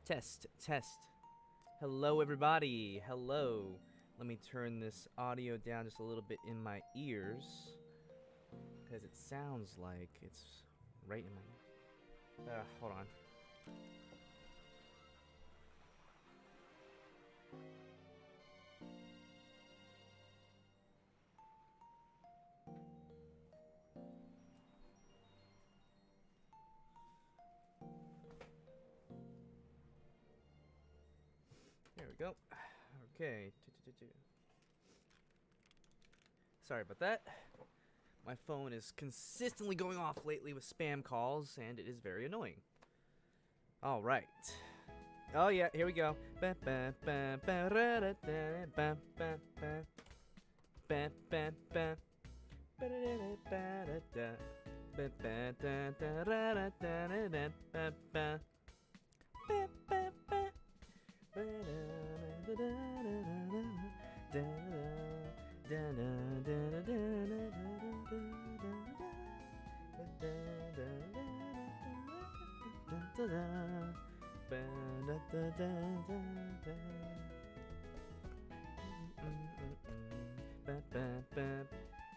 Test, test. Hello, everybody. Hello. Let me turn this audio down just a little bit in my ears because it sounds like it's right in my. Hold on. There we go. Okay. Sorry about that. My phone is consistently going off lately with spam calls, and it is very annoying. All right. Oh yeah, here we go.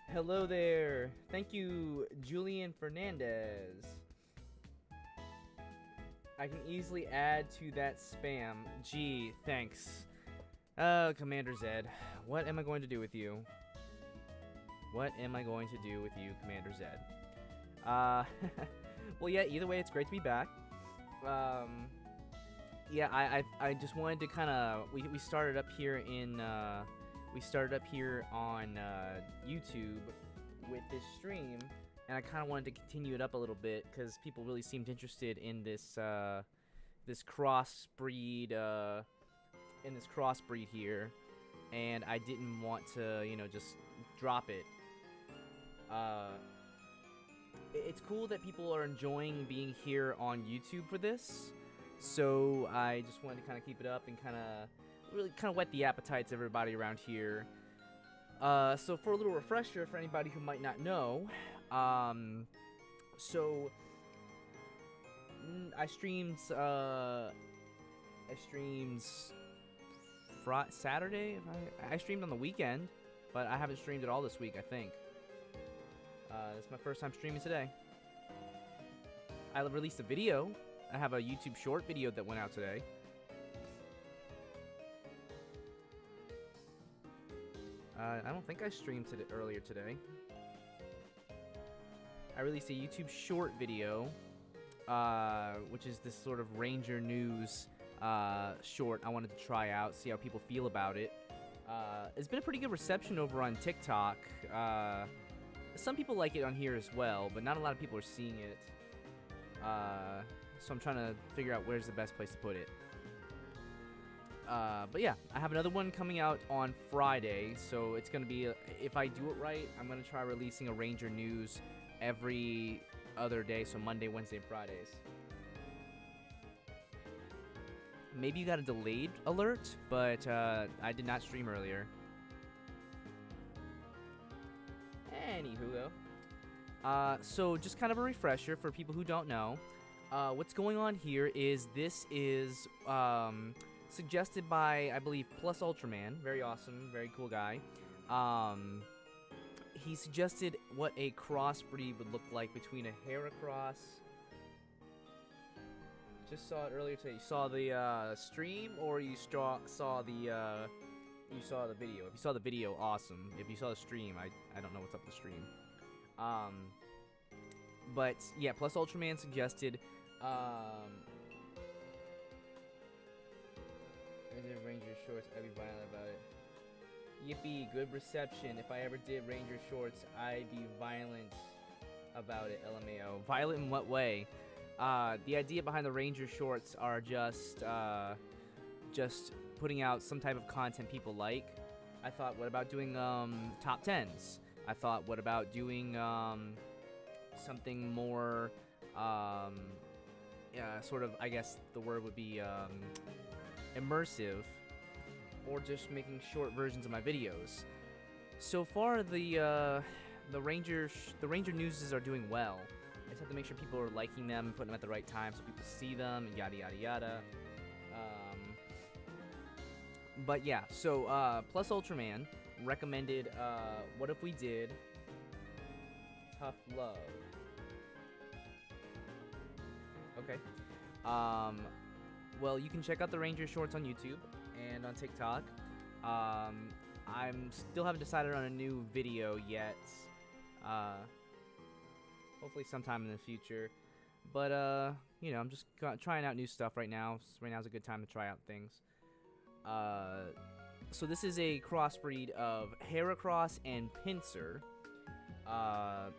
Hello there. Thank you, Julian Fernandez. I can easily add to that spam. Gee, thanks. Commander Zed. What am I going to do with you? What am I going to do with you, Commander Zed? Well, yeah, either way, it's great to be back. Yeah, I just wanted to kind of... We started up here in... we started up here on YouTube with this stream, and I kind of wanted to continue it up a little bit because people really seemed interested in this this crossbreed here, and I didn't want to just drop it. It's cool that people are enjoying being here on YouTube for this, so I just wanted to kind of keep it up and really whet the appetites of everybody around here. So for a little refresher for anybody who might not know, so I streamed Saturday. I streamed on the weekend, but I haven't streamed at all this week, I think. This is my first time streaming today. I released a video. I have a YouTube short video that went out today. I don't think I streamed earlier today. I released a YouTube short video, which is this sort of Ranger News short I wanted to try out, see how people feel about it. It's been a pretty good reception over on TikTok. Some people like it on here as well, but not a lot of people are seeing it. So I'm trying to figure out where's the best place to put it. But yeah, I have another one coming out on Friday, so it's going to be, if I do it right, I'm going to try releasing a Ranger News every other day, so Monday, Wednesday, and Fridays. Maybe you got a delayed alert, but I did not stream earlier. Anywho, though. So just kind of a refresher for people who don't know. What's going on here is this is suggested by, I believe, Plus Ultraman. Very awesome, very cool guy. He suggested what a crossbreed would look like between a Heracross. Just saw it earlier today. You saw the stream, or you saw the video? If you saw the video, awesome. If you saw the stream, I don't know what's up with the stream. But yeah, Plus Ultraman suggested Ranger Shorts. I'd be violent about it. Yippee, good reception. If I ever did Ranger Shorts, I'd be violent about it. LMAO. Violent in what way? The idea behind the Ranger Shorts are just putting out some type of content people like. I thought, what about doing top 10s? I thought, what about doing something more sort of, I guess the word would be immersive, or just making short versions of my videos. So far, the Ranger Newses are doing well. I just have to make sure people are liking them and putting them at the right time so people see them, and yada yada yada. But yeah, so Plus Ultraman recommended What If We Did Tough Love. Okay. Well, you can check out the Ranger shorts on YouTube and on TikTok. I'm still haven't decided on a new video yet. Hopefully sometime in the future. But, you know, I'm just trying out new stuff right now. Right now is a good time to try out things. So this is a crossbreed of Heracross and Pinsir. I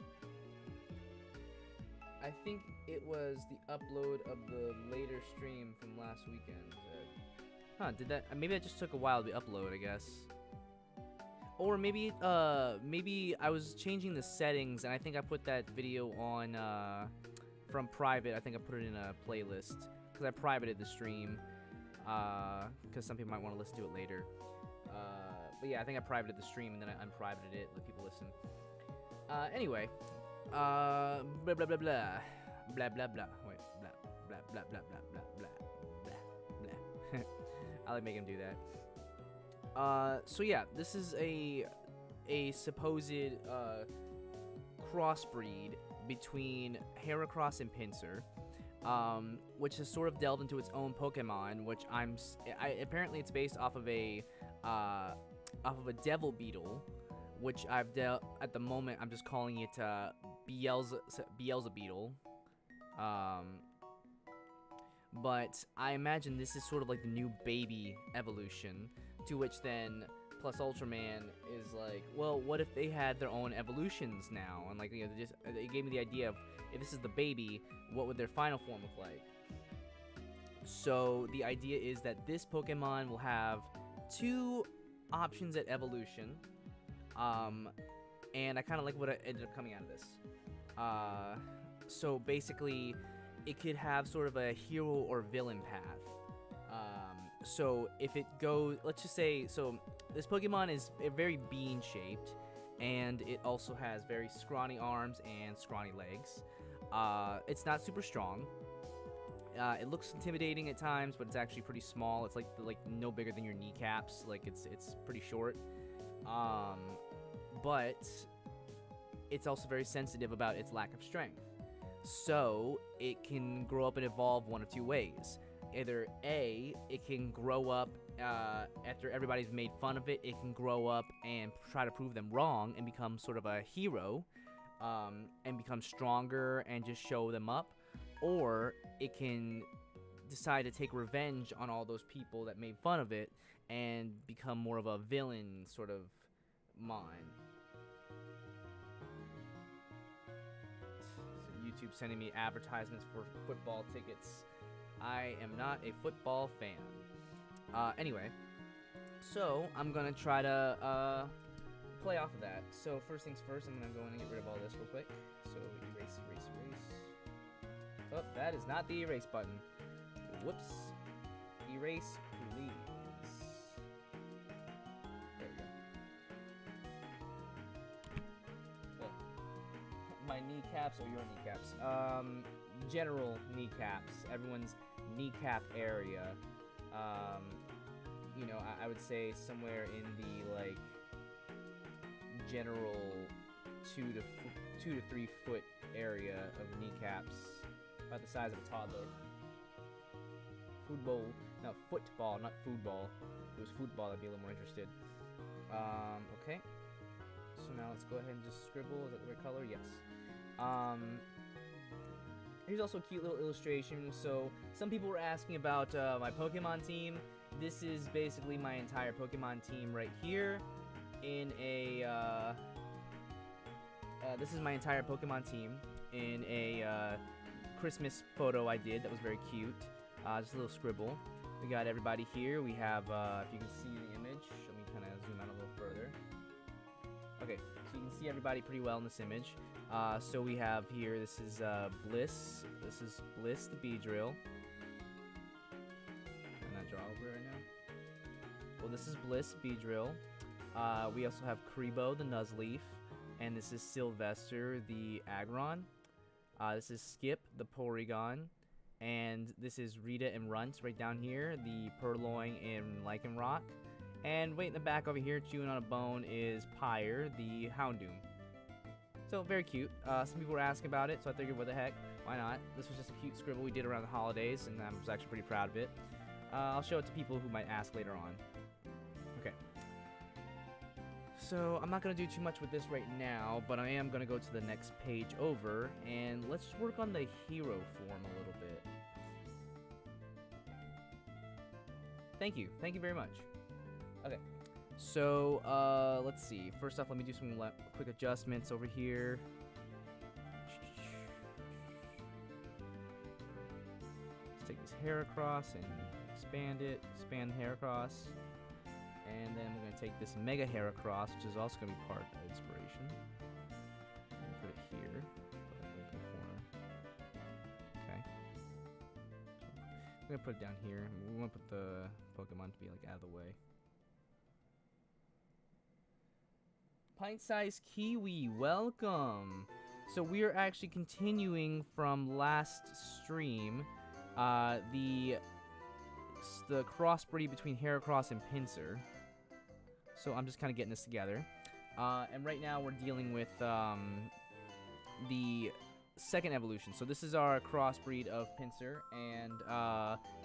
think it was the upload of the later stream from last weekend. Did that? Maybe that just took a while to upload, I guess. Or maybe I was changing the settings, and I think I put that video on from private. I think I put it in a playlist because I privated the stream. Because some people might want to listen to it later. But yeah, I think I privated the stream and then I unprivated it, let people listen. Anyway, blah blah blah blah blah blah blah. Wait, blah blah blah blah blah blah blah blah blah. I like making him do that. So yeah, this is a supposed crossbreed between Heracross and Pinsir. Which has sort of delved into its own Pokemon, which apparently it's based off of a Devil Beetle, which at the moment I'm just calling it Beelzebeetle. But I imagine this is sort of like the new baby evolution, to which then Plus Ultraman is like, well, what if they had their own evolutions now? And like, you know, it gave me the idea of, if this is the baby, what would their final form look like? So the idea is that this Pokemon will have 2 options at evolution, and I kind of like what ended up coming out of this. So basically, it could have sort of a hero or villain path. So if it goes, let's just say, so this Pokemon is very bean-shaped, and it also has very scrawny arms and scrawny legs. It's not super strong. It looks intimidating at times, but it's actually pretty small. It's like no bigger than your kneecaps. Like it's pretty short. But it's also very sensitive about its lack of strength. So it can grow up and evolve one of 2 ways. Either A, it can grow up after everybody's made fun of it. It can grow up and try to prove them wrong and become sort of a hero. And become stronger and just show them up, or it can decide to take revenge on all those people that made fun of it and become more of a villain sort of mind. So YouTube sending me advertisements for football tickets. I am not a football fan. Anyway, so I'm gonna try to play off of that. So first things first, I'm gonna go in and get rid of all this real quick. So erase. Oh, that is not the erase button. Whoops. Erase, please. There we go. Oh. My kneecaps or your kneecaps? General kneecaps. Everyone's kneecap area. You know, I would say somewhere in the like general 2 to 3 foot area of kneecaps, about the size of a toddler. Football, not football. If it was football, I'd be a little more interested. Okay. So now let's go ahead and just scribble. Is that the right color? Yes. Here's also a cute little illustration. So some people were asking about my Pokemon team. This is basically my entire Pokemon team right here. In a this is my entire Pokemon team in a Christmas photo I did that was very cute. Just a little scribble. We got everybody here. We have if you can see the image, let me kind of zoom out a little further. Okay, so you can see everybody pretty well in this image. So we have here, this is Bliss. This is Bliss the Beedrill. Can I draw over it right now? Well, this is Bliss Beedrill. We also have Kribo the Nuzleaf, and this is Sylvester the Aggron. This is Skip the Porygon, and this is Rita and Runt right down here, the Purloin and Lycanroc. And wait in the back over here, chewing on a bone, is Pyre, the Houndoom. So, very cute. Some people were asking about it, so I figured, what the heck, why not? This was just a cute scribble we did around the holidays, and I was actually pretty proud of it. I'll show it to people who might ask later on. Okay. So, I'm not going to do too much with this right now, but I am going to go to the next page over, and let's just work on the hero form a little bit. Thank you. Thank you very much. Okay. So, let's see. First off, let me do some quick adjustments over here. Let's take this hair across and expand it. Expand the hair across. And then we're going to take this mega hair across, which is also going to be part of inspiration. Put it here. Put it in the corner. Okay. I'm going to put it down here. We want to put the Pokemon to be like out of the way. Pint-sized Kiwi, welcome! So we are actually continuing from last stream, the crossbreed between Heracross and Pinsir. So I'm just kind of getting this together. And right now we're dealing with the second evolution. So this is our crossbreed of Pinsir and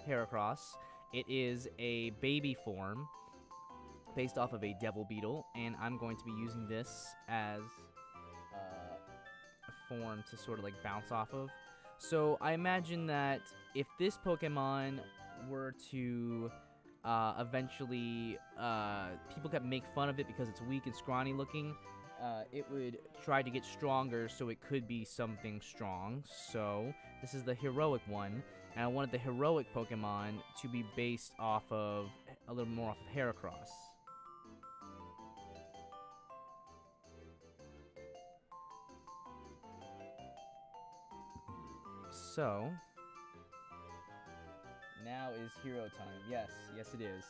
Heracross. It is a baby form, based off of a Devil Beetle, and I'm going to be using this as a form to sort of like bounce off of. So I imagine that if this Pokemon were to eventually, people kept make fun of it because it's weak and scrawny looking, it would try to get stronger so it could be something strong. So this is the heroic one, and I wanted the heroic Pokemon to be based off of a little more off of Heracross. So, now is hero time. Yes, yes it is.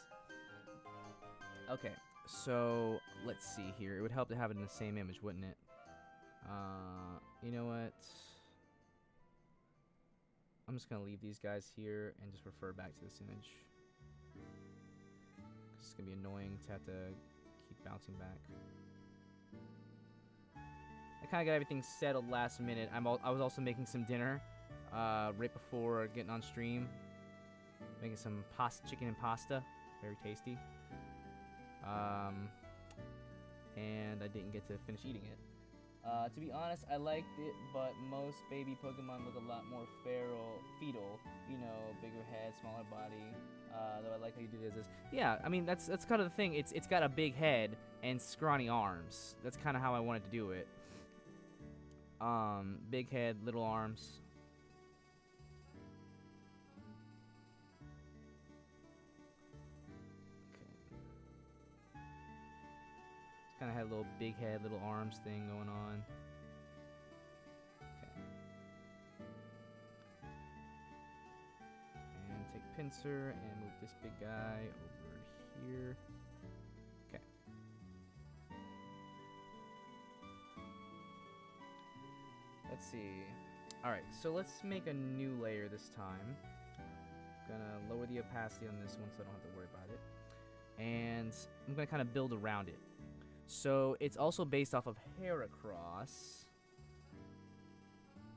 Okay, so let's see here. It would help to have it in the same image, wouldn't it? You know what? I'm just gonna leave these guys here and just refer back to this image. It's gonna be annoying to have to keep bouncing back. I kind of got everything settled last minute. I was also making some dinner. Right before getting on stream, making some chicken and pasta, very tasty. And I didn't get to finish eating it. To be honest, I liked it, but most baby Pokemon look a lot more fetal. You know, bigger head, smaller body. Though I like how you did this. Yeah, I mean that's kind of the thing. It's got a big head and scrawny arms. That's kind of how I wanted to do it. Big head, little arms. Kind of had a little big head, little arms thing going on. Okay. And take Pinsir and move this big guy over here. Okay. Let's see. Alright, so let's make a new layer this time. Gonna lower the opacity on this one so I don't have to worry about it. And I'm gonna kind of build around it. So it's also based off of Heracross.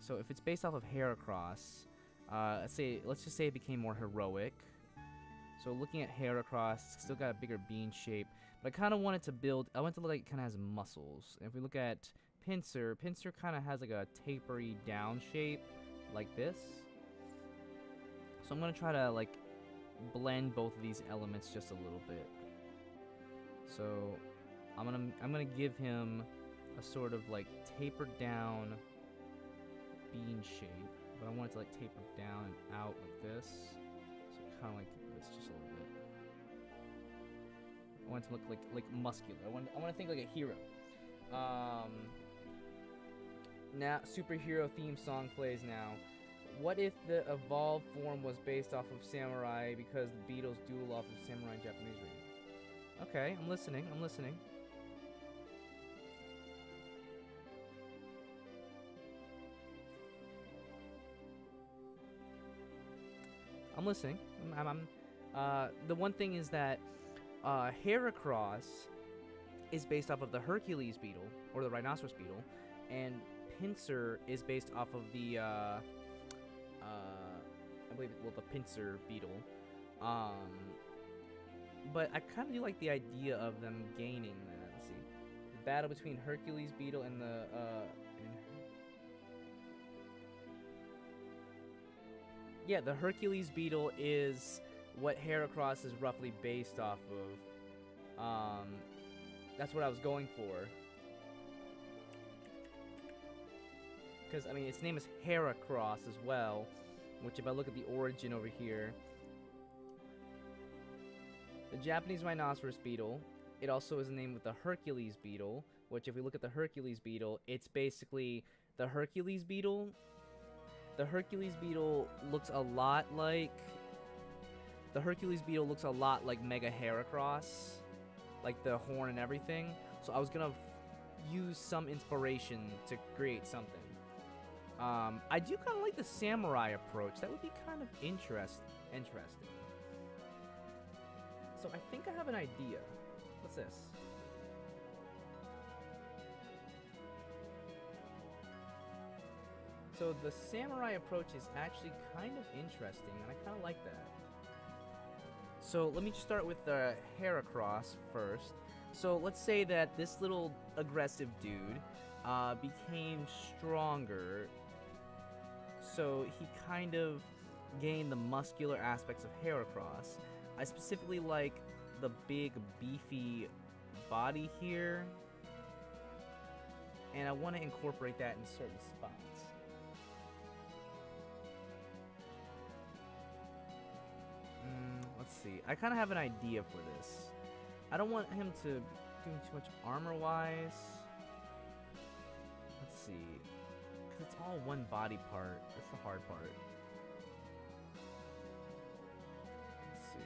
So if it's based off of Heracross, let's just say it became more heroic. So looking at Heracross, it's still got a bigger bean shape, but I kind of wanted to build. I want it to look like it kind of has muscles. And if we look at Pinsir kind of has like a tapery down shape, like this. So I'm gonna try to like blend both of these elements just a little bit. So I'm gonna give him a sort of like tapered down bean shape, but I want it to like taper down and out like this. So kind of like this just a little bit. I want it to look like muscular. I want to think like a hero. Now superhero theme song plays now. What if the evolved form was based off of Samurai because the Beatles duel off of Samurai in Japanese region? Okay, I'm listening. I'm listening. I'm listening. The one thing is that Heracross is based off of the Hercules beetle, or the rhinoceros beetle, and Pinsir is based off of the, I believe, well, the Pinsir beetle. But I kind of do like the idea of them gaining that. Let's see. The battle between Hercules beetle and the, yeah, the Hercules beetle is what Heracross is roughly based off of. That's what I was going for. Because, I mean, its name is Heracross as well, which if I look at the origin over here, the Japanese rhinoceros beetle, it also is named with the Hercules beetle, which if we look at the Hercules beetle, it's basically the Hercules beetle. The Hercules beetle looks a lot like... The Hercules beetle looks a lot like Mega Heracross, like the horn and everything. So I was gonna use some inspiration to create something. I do kind of like the samurai approach. That would be kind of interesting. So I think I have an idea. What's this? So the samurai approach is actually kind of interesting, and I kind of like that. So let me just start with the Heracross first. So let's say that this little aggressive dude became stronger. So he kind of gained the muscular aspects of Heracross. I specifically like the big, beefy body here. And I want to incorporate that in certain spots. Let's see. I kind of have an idea for this. I don't want him to do too much armor-wise. Let's see. Because it's all one body part. That's the hard part. Let's see.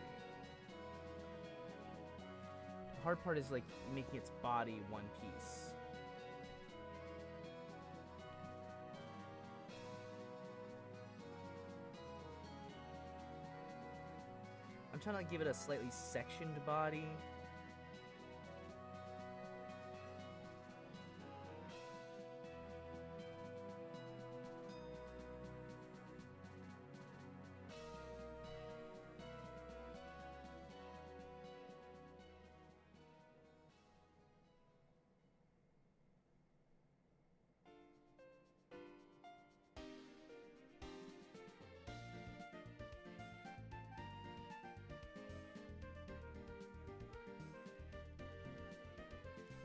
The hard part is like making its body one piece. I'm trying to give it a slightly sectioned body.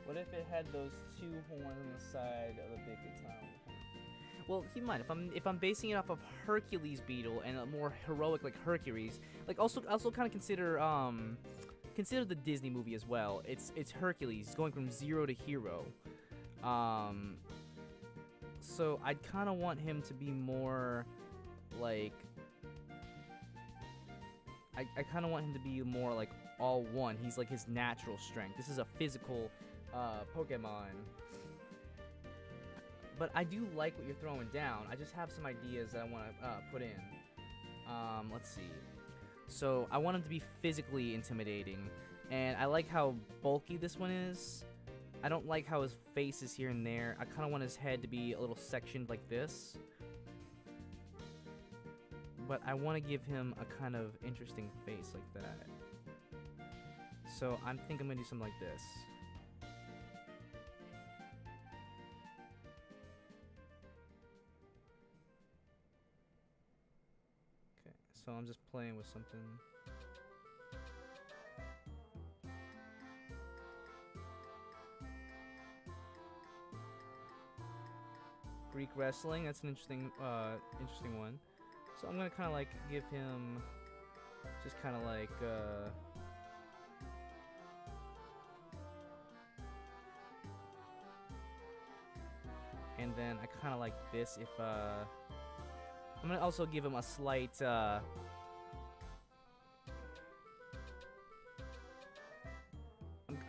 What if it had those two horns on the side of the big guitar? Well, keep in mind, if I'm basing it off of Hercules beetle and a more heroic like Hercules, like also kind of consider the Disney movie as well. It's Hercules going from zero to hero. So I'd kind of want him to be more like I kind of want him to be more like all one. He's like his natural strength. This is a physical Pokemon. But I do like what you're throwing down. I just have some ideas that I want to put in. Let's see. So I want him to be physically intimidating. And I like how bulky this one is. I don't like how his face is here and there. I kind of want his head to be a little sectioned like this. But I want to give him a kind of interesting face like that. So I think I'm going to do something like this. So I'm just playing with something. Greek wrestling, that's an interesting one. So I'm gonna kind of like give him just kind of like and then I kind of like this if I'm gonna also give him a slight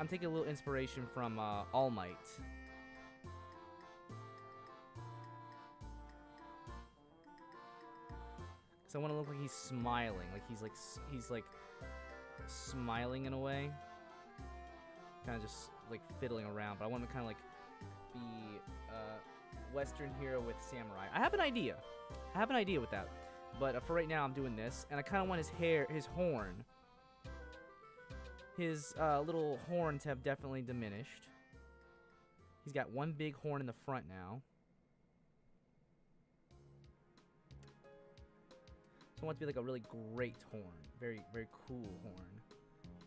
I'm taking a little inspiration from All Might. So I want to look like he's smiling, like he's like smiling in a way. kind of just like fiddling around, but I want to kind of like be Western hero with samurai. I have an idea. With that. But for right now, I'm doing this, and I kind of want his horn. His little horns have definitely diminished. He's got one big horn in the front now. So I want it to be like a really great horn. Very, very cool horn.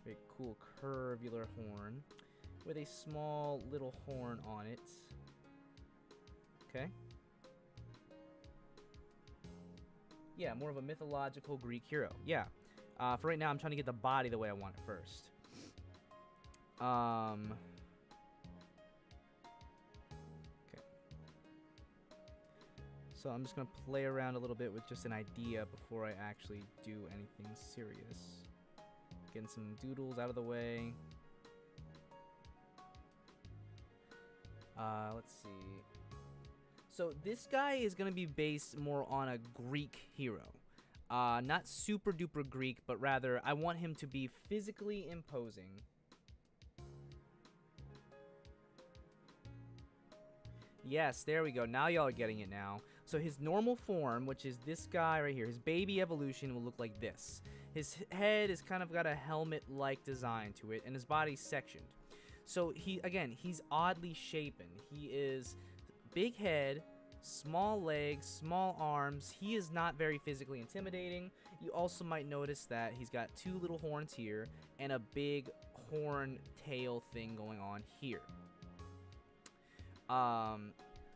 Very cool curvular horn with a small little horn on it. Okay. Yeah, more of a mythological Greek hero. Yeah. For right now, I'm trying to get the body the way I want it first. Okay. So I'm just going to play around a little bit with just an idea before I actually do anything serious. Getting some doodles out of the way. Let's see. So this guy is going to be based more on a Greek hero. Not super duper Greek, but rather I want him to be physically imposing. Yes, there we go. Now y'all are getting it now. So his normal form, which is this guy right here, his baby evolution will look like this. His head is kind of got a helmet-like design to it, and his body's sectioned. So he's oddly shapen. He is big head, small legs, small arms. He is not very physically intimidating. You also might notice that he's got two little horns here and a big horn tail thing going on here.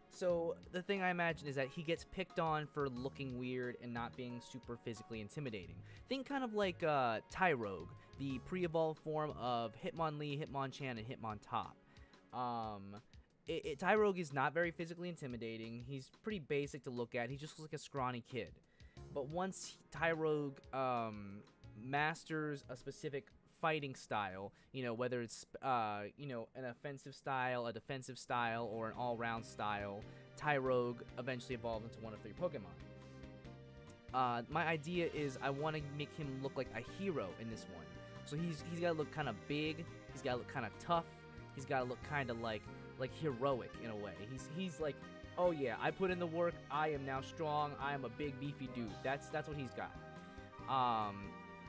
So the thing I imagine is that he gets picked on for looking weird and not being super physically intimidating. Think kind of like Tyrogue, the pre-evolved form of Hitmonlee, Hitmonchan, and Hitmontop. Tyrogue is not very physically intimidating. He's pretty basic to look at. He just looks like a scrawny kid. But once Tyrogue masters a specific fighting style, whether it's an offensive style, a defensive style, or an all-round style, Tyrogue eventually evolves into one of 3 Pokemon. My idea is I want to make him look like a hero in this one. So he's got to look kind of big. He's got to look kind of tough. He's got to look kind of like heroic in a way. He's like, oh yeah, I put in the work. I am now strong. I am a big beefy dude. That's what he's got.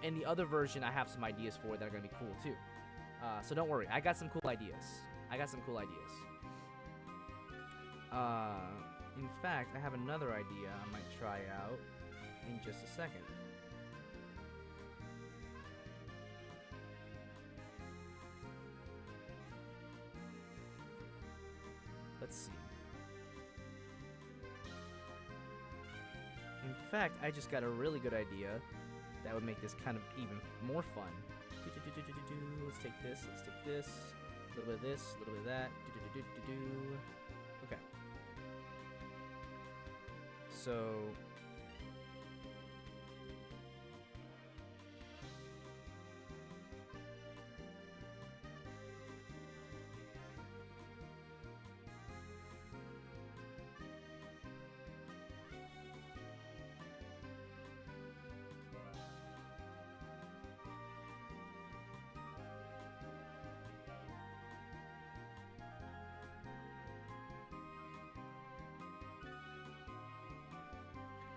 And the other version, I have some ideas for that are gonna be cool too. So don't worry, I got some cool ideas. In fact, I have another idea I might try out in just a second. Let's see. In fact, I just got a really good idea that would make this kind of even more fun. Let's take this, a little bit of this, a little bit of that. Okay. So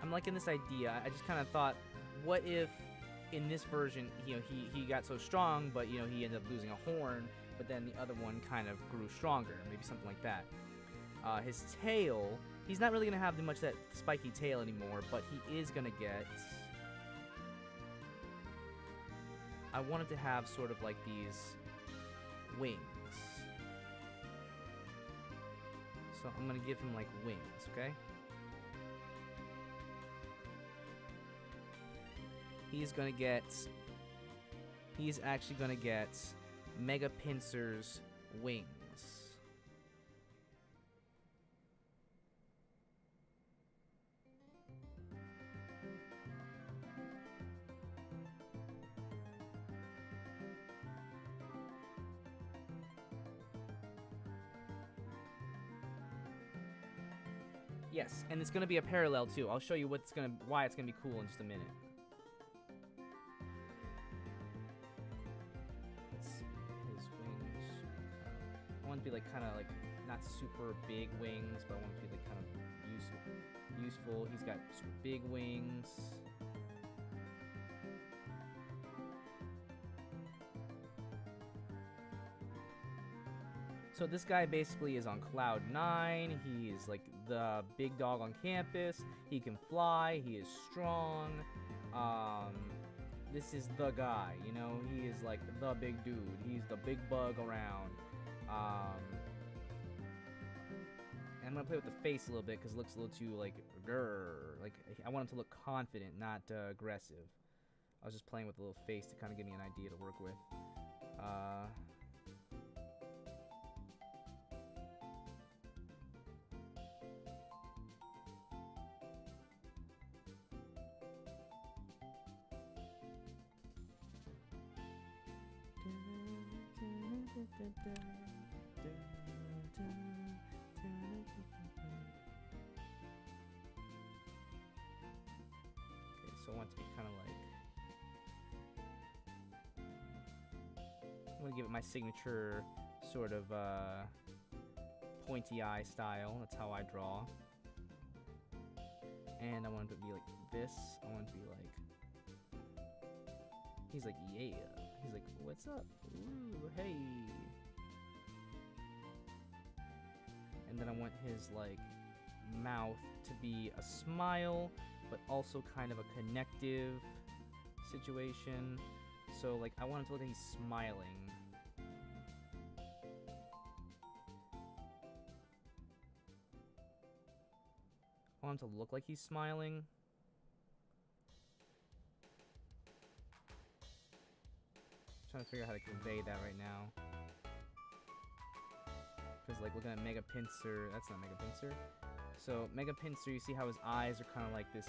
I'm liking this idea. I just kind of thought, what if in this version, he got so strong, but he ended up losing a horn, but then the other one kind of grew stronger, maybe something like that. His tail, he's not really gonna have much of that spiky tail anymore, but he is gonna get. I wanted to have sort of like these wings. So I'm gonna give him like wings, okay? He's actually gonna get Mega Pinsir's wings. Yes, and it's gonna be a parallel too. I'll show you why it's gonna be cool in just a minute. Let's see, his wings. want it to be like kind of like not super big wings, but I want it to be like kind of useful. He's got super big wings. So this guy basically is on cloud 9. He is like the big dog on campus. He can fly. He is strong. This is the guy, you know? He is like the big dude. He's the big bug around. And I'm gonna play with the face a little bit because it looks a little too like grrr. Like I want him to look confident, not aggressive. I was just playing with a little face to kind of give me an idea to work with. Okay, so I want it to be kind of like, I'm gonna give it my signature sort of pointy eye style. That's how I draw. And I want it to be like this. I want it to be like, he's like, yeah. He's like, what's up? Ooh, hey. And then I want his like mouth to be a smile, but also kind of a connective situation. So like I want him to look like he's smiling. I want him to look like he's smiling. Trying to figure out how to convey that right now. Because like looking at Mega Pinsir, that's not Mega Pinsir. So Mega Pinsir, you see how his eyes are kind of like this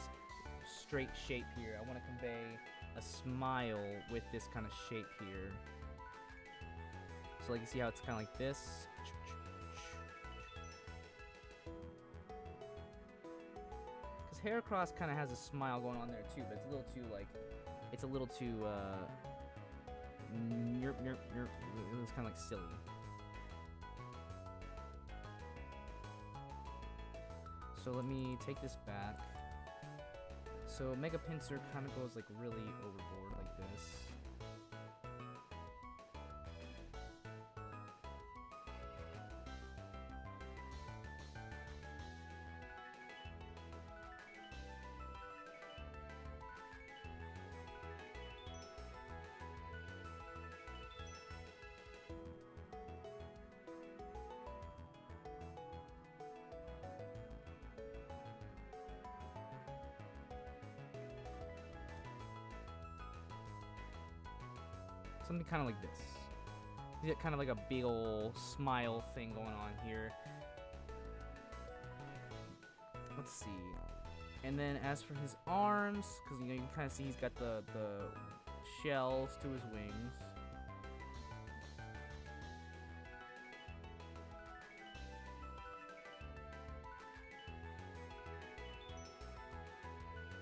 straight shape here. I want to convey a smile with this kind of shape here. So like you see how it's kind of like this. Because Heracross kind of has a smile going on there too, but it's a little too like, it's a little too it's kind of like silly. So let me take this back. So Mega Pinsir kind of goes like really overboard like this. Something kind of like this. He's got kind of like a big ol' smile thing going on here. Let's see. And then as for his arms, because you know you can kind of see he's got the shells to his wings.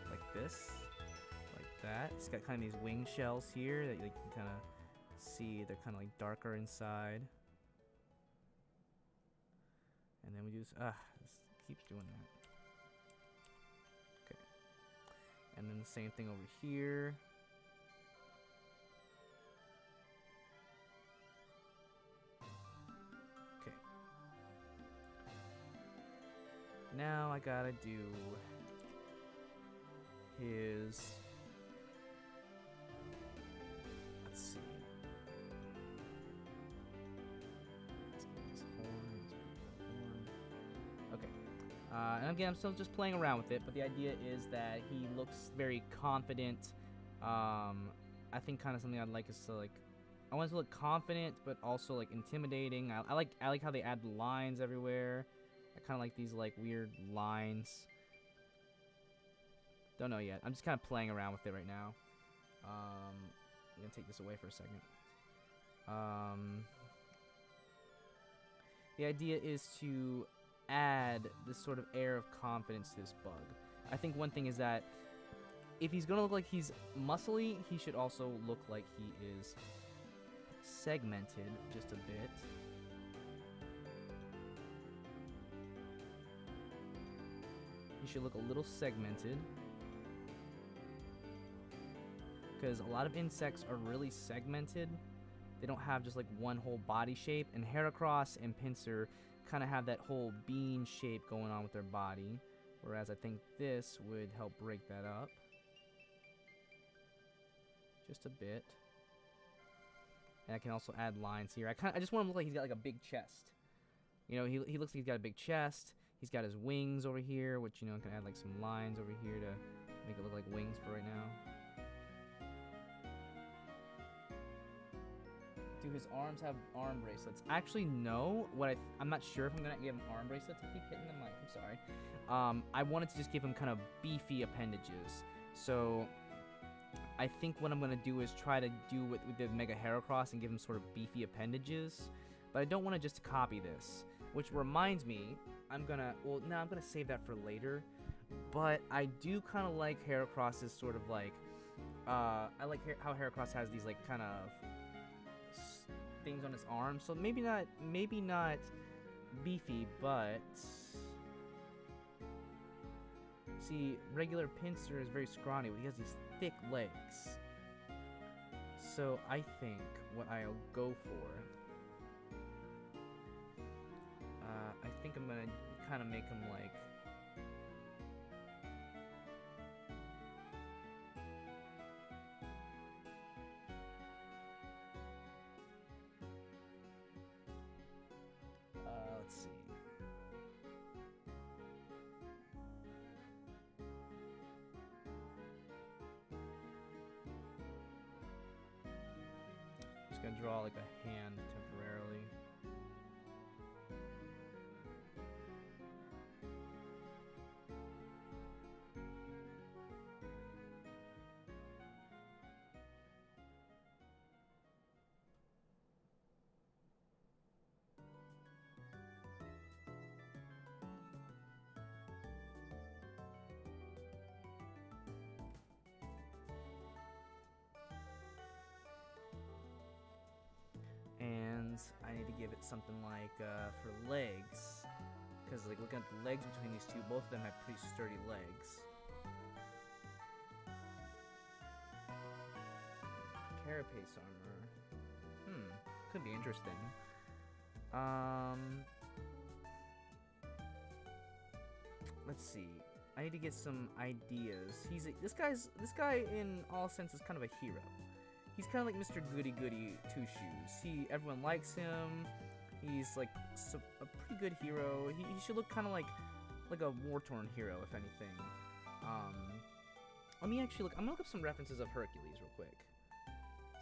Like this. Like that. He's got kind of these wing shells here that you can kind of see. They're kind of like darker inside. And then we do this. This keeps doing that. Okay. And then the same thing over here. Okay. Now I gotta do his. Let's see. Okay. And again, I'm still just playing around with it, but the idea is that he looks very confident. I think kind of something I'd like is to like, I want it to look confident, but also like intimidating. I like how they add lines everywhere. I kind of like these like weird lines. Don't know yet. I'm just kind of playing around with it right now. I'm gonna take this away for a second. The idea is to add this sort of air of confidence to this bug. I think one thing is that if he's gonna look like he's muscly, he should also look like he is segmented just a bit. should look a little segmented. Because a lot of insects are really segmented. They don't have just like one whole body shape. And Heracross and Pinsir kind of have that whole bean shape going on with their body. Whereas I think this would help break that up. Just a bit. And I can also add lines here. I just want him to look like he's got like a big chest. You know, he looks like he's got a big chest. He's got his wings over here, which, you know, I can add like some lines over here to make it look like wings for right now. Do his arms have arm bracelets? Actually, no. I'm not sure if I'm gonna give him arm bracelets. I keep hitting the mic. I'm sorry. I wanted to just give him kind of beefy appendages. So I think what I'm gonna do is try to do with the Mega Heracross and give him sort of beefy appendages. But I don't want to just copy this. Which reminds me, I'm gonna save that for later. But I do kind of like Heracross's sort of like, I like how Heracross has these like kind of things on his arms, so maybe not beefy, but see, regular Pinsir is very scrawny, but he has these thick legs. So I think what I'll go for, I think I'm gonna kind of make him like, let's see. Just gonna draw like a hand temporarily. And I need to give it something like, for legs, because like looking at the legs between these two, both of them have pretty sturdy legs. Carapace armor. Could be interesting. Let's see. I need to get some ideas. This guy in all senses kind of a hero. He's kind of like Mr. Goody Goody Two Shoes. Everyone likes him. He's like a pretty good hero. He should look kind of like a war-torn hero, if anything. Let me actually look. I'm gonna look up some references of Hercules real quick.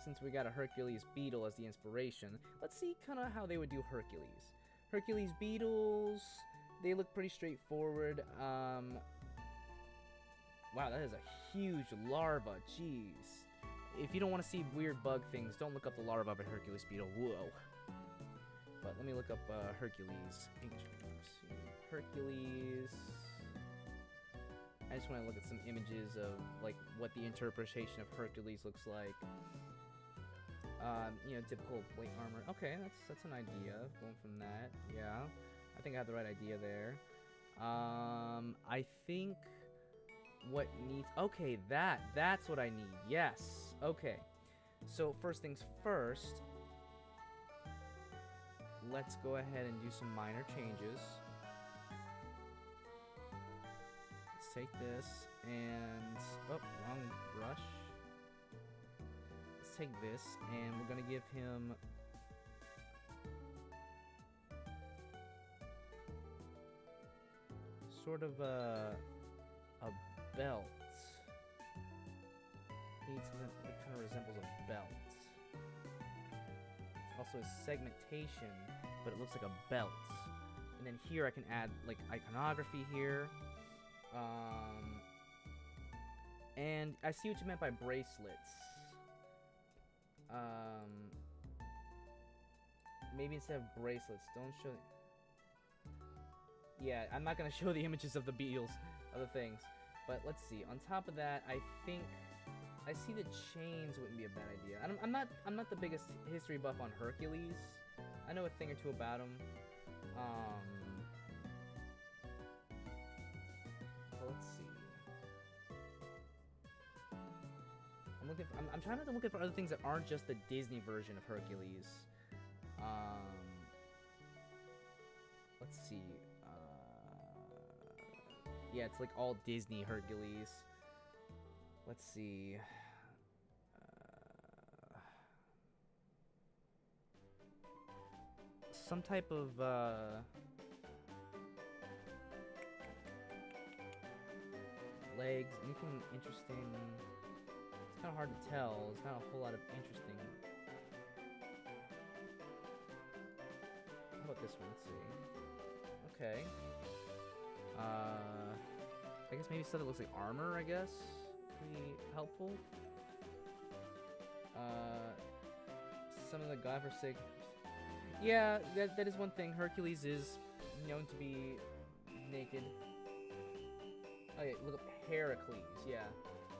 Since we got a Hercules beetle as the inspiration, let's see kind of how they would do Hercules. Hercules beetles, they look pretty straightforward. Wow, that is a huge larva. Jeez. If you don't want to see weird bug things, don't look up the larva of a Hercules beetle. Whoa. But let me look up Hercules. Hercules. I just want to look at some images of like what the interpretation of Hercules looks like. You know, typical plate armor. Okay, that's an idea. Going from that, yeah. I think I have the right idea there. I think what needs... Okay, that's what I need. Yes. Okay. So first things first, let's go ahead and do some minor changes. Let's take this and... Oh, wrong brush. Let's take this and we're gonna give him... sort of a belt. He needs something that kind of resembles a belt. It's also a segmentation, but it looks like a belt. And then here I can add like iconography here. And I see what you meant by bracelets. Maybe instead of bracelets, don't show... Yeah, I'm not gonna show the images of the beetles, other things. But let's see. On top of that, I think I see the chains wouldn't be a bad idea. I'm not the biggest history buff on Hercules. I know a thing or two about him. I'm trying to look for other things that aren't just the Disney version of Hercules. Let's see. Yeah, it's like all Disney Hercules. Let's see. Some type of legs, anything interesting. It's kind of hard to tell. There's not a whole lot of interesting. How about this one? Let's see. Okay. I guess maybe stuff that looks like armor, I guess. Pretty helpful. Some of the godforsaken. Yeah, that is one thing. Hercules is known to be naked. Okay, look up Heracles. Yeah,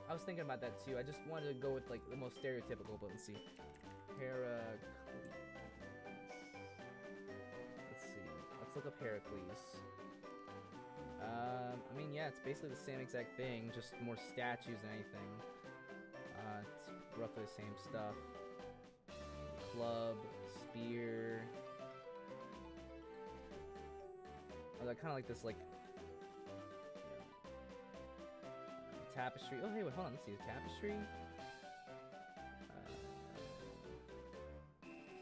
I was thinking about that too. I just wanted to go with like the most stereotypical, but let's see. Heracles. Let's see. Let's look up Heracles. I mean, yeah, it's basically the same exact thing, just more statues than anything. It's roughly the same stuff. Club, spear. Oh, I kind of like this, like, tapestry. Oh, hey, wait, hold on. Let's see the tapestry.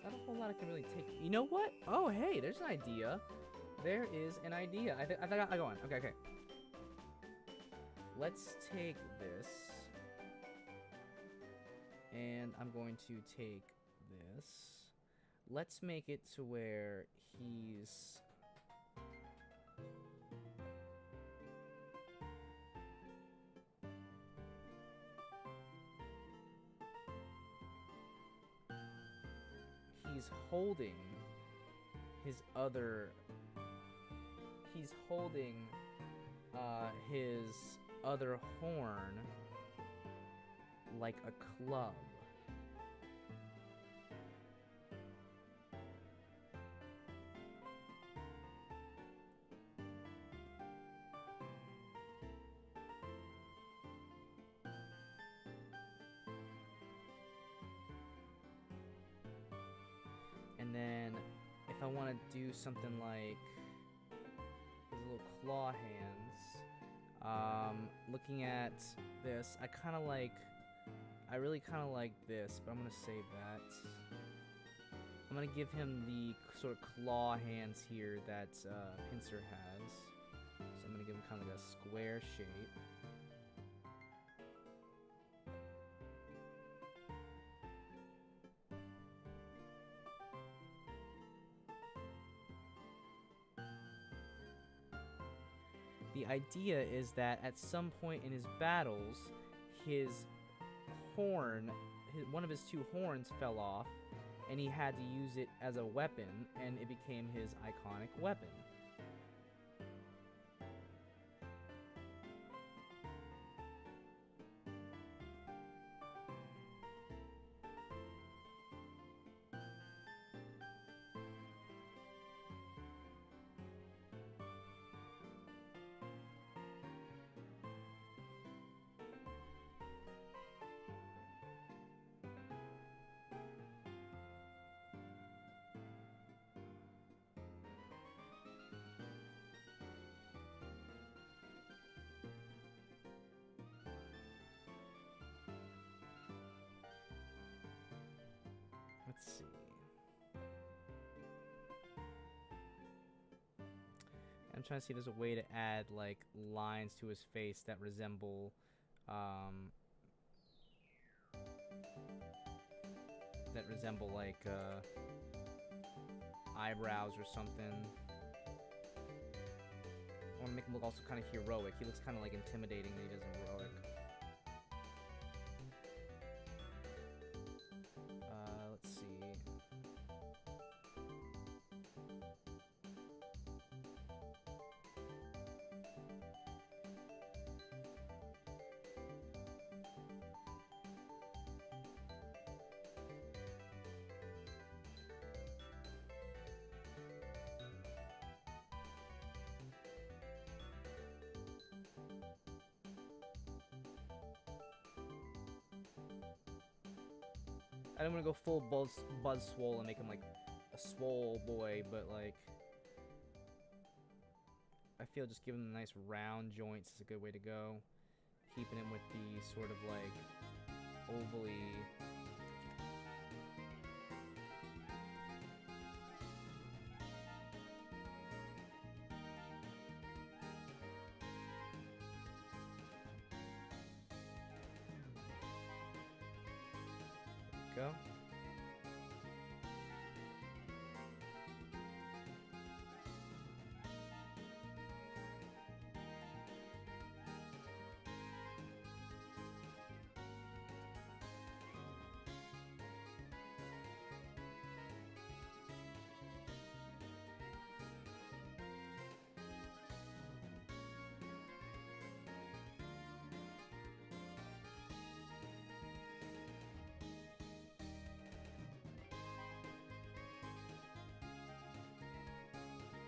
Not a whole lot I can really take. You know what? Oh, hey, there's an idea. There is an idea. I think I go on. Okay. Let's take this, and I'm going to take this. Let's make it to where he's holding his other. He's holding his other horn like a club. And then if I want to do something like his little claw hands, looking at this, I really kind of like this, but I'm going to save that. I'm going to give him the sort of claw hands here that Pinsir has. So I'm going to give him kind of like a square shape. The idea is that at some point in his battles, his horn, one of his two horns fell off, and he had to use it as a weapon, and it became his iconic weapon. Let's see. I'm trying to see if there's a way to add like lines to his face that resemble like eyebrows or something. I want to make him look also kind of heroic. He looks kind of like intimidating that he doesn't heroic. Let's see. I don't want to go full Buzz Swole and make him like a swole boy, but like I feel just giving him nice round joints is a good way to go. Keeping him with the sort of like ovally. Go.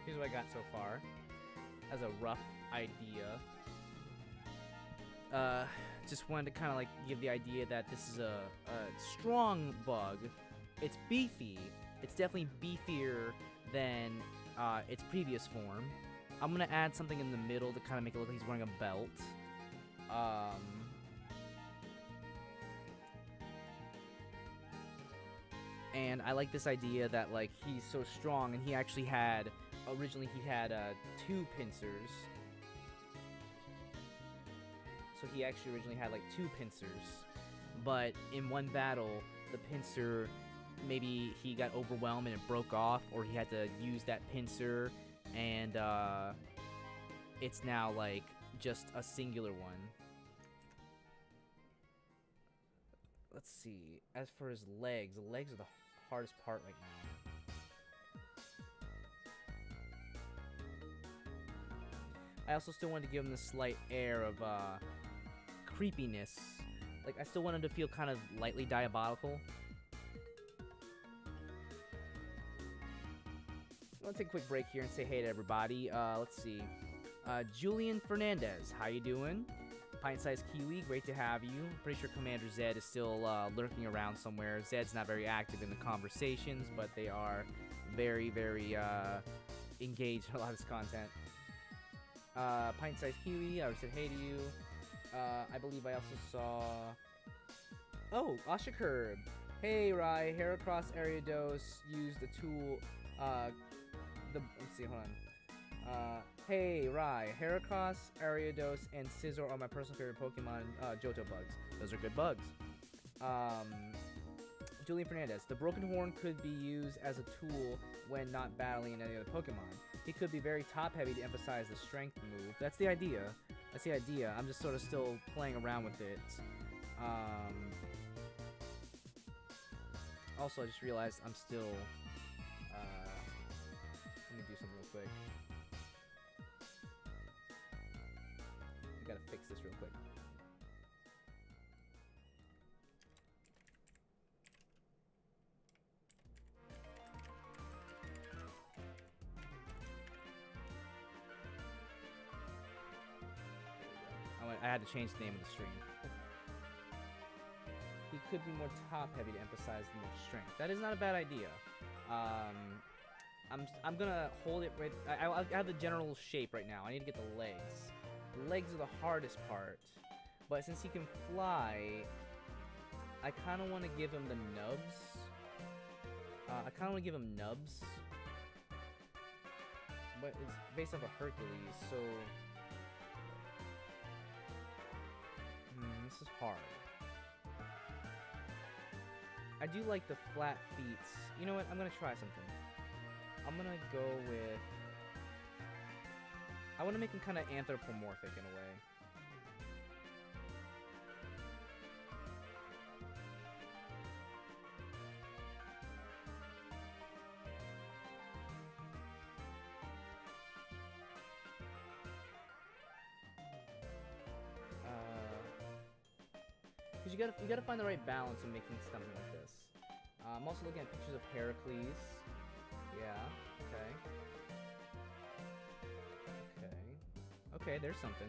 Here's what I got so far as a rough idea. Just wanted to kind of like give the idea that this is a strong bug. It's beefy. It's definitely beefier than its previous form. I'm gonna add something in the middle to kind of make it look like he's wearing a belt. And I like this idea that like he's so strong, and he actually had originally he had 2 pincers. So he actually originally had like 2 pincers, but in one battle, the pincer, maybe he got overwhelmed and it broke off, or he had to use that pincer, and it's now like just a singular one. Let's see. As for his legs, the legs are the hardest part right now. I also still wanted to give him the slight air of creepiness. Like, I still want him to feel kind of lightly diabolical. I want to take a quick break here and say hey to everybody. Let's see. Julian Fernandez, how you doing? Pint-sized Kiwi, great to have you. Pretty sure Commander Zed is still lurking around somewhere. Zed's not very active in the conversations, but they are very, very engaged in a lot of his content. Pint-sized Kiwi, I already said hey to you. I believe I also saw... Oh, Ashakurb. Hey, Rai. Heracross Ariados used the tool... Let's see, hold on. Hey, Rai. Heracross, Ariados, and Scizor are my personal favorite Pokemon Johto bugs. Those are good bugs. Julian Fernandez. The Broken Horn could be used as a tool when not battling any other Pokemon. It could be very top-heavy to emphasize the strength move. That's the idea. That's the idea. I'm just sort of still playing around with it. Also, I just realized I'm still... let me do something real quick. I gotta fix this real quick. I had to change the name of the stream. He could be more top-heavy to emphasize the more strength. That is not a bad idea. I'm gonna hold it right. I have the general shape right now. I need to get the legs. The legs are the hardest part, but since he can fly, I kind of want to give him the nubs. But it's based off of Hercules, so. This is hard. I do like the flat feet. You know what? I'm gonna try something. I'm gonna go with... I want to make him kind of anthropomorphic in a way. Because you gotta find the right balance in making something like this. I'm also looking at pictures of Heracles. Yeah, okay. Okay, there's something.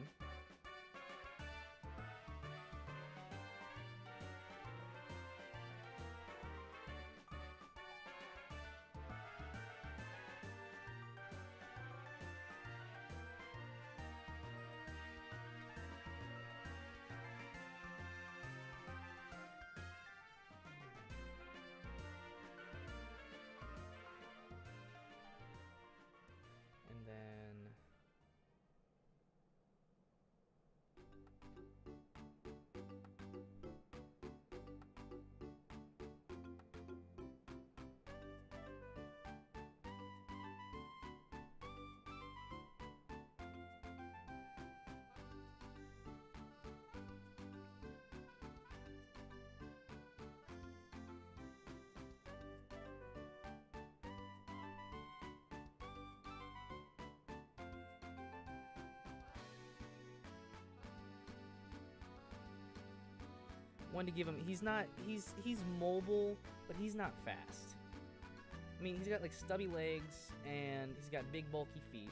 Wanted to give him. He's not. He's mobile, but he's not fast. I mean, he's got like stubby legs and he's got big bulky feet.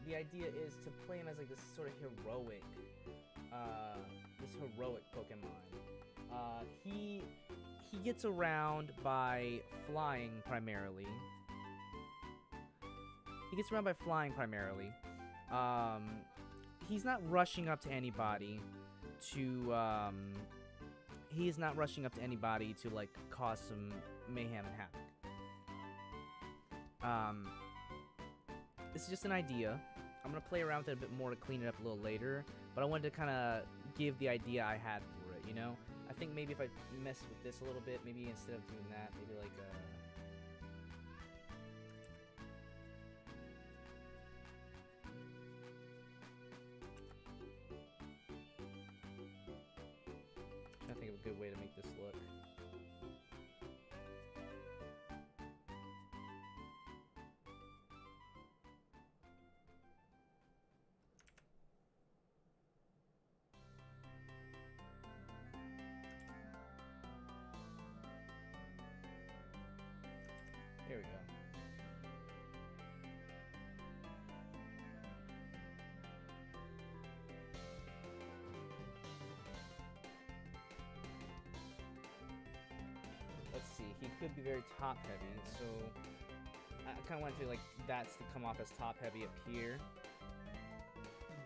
The idea is to play him as like this sort of heroic, Pokemon. He gets around by flying primarily. He's not rushing up to anybody to like cause some mayhem and havoc. This is just an idea. I'm gonna play around with it a bit more to clean it up a little later, but I wanted to kind of give the idea I had for it, you know? I think maybe if I mess with this a little bit, maybe instead of doing that, maybe like trying to think of a good way to make this look. Here we go. Let's see, he could be very top heavy, so I kind of wanted to like that's to come off as top heavy up here.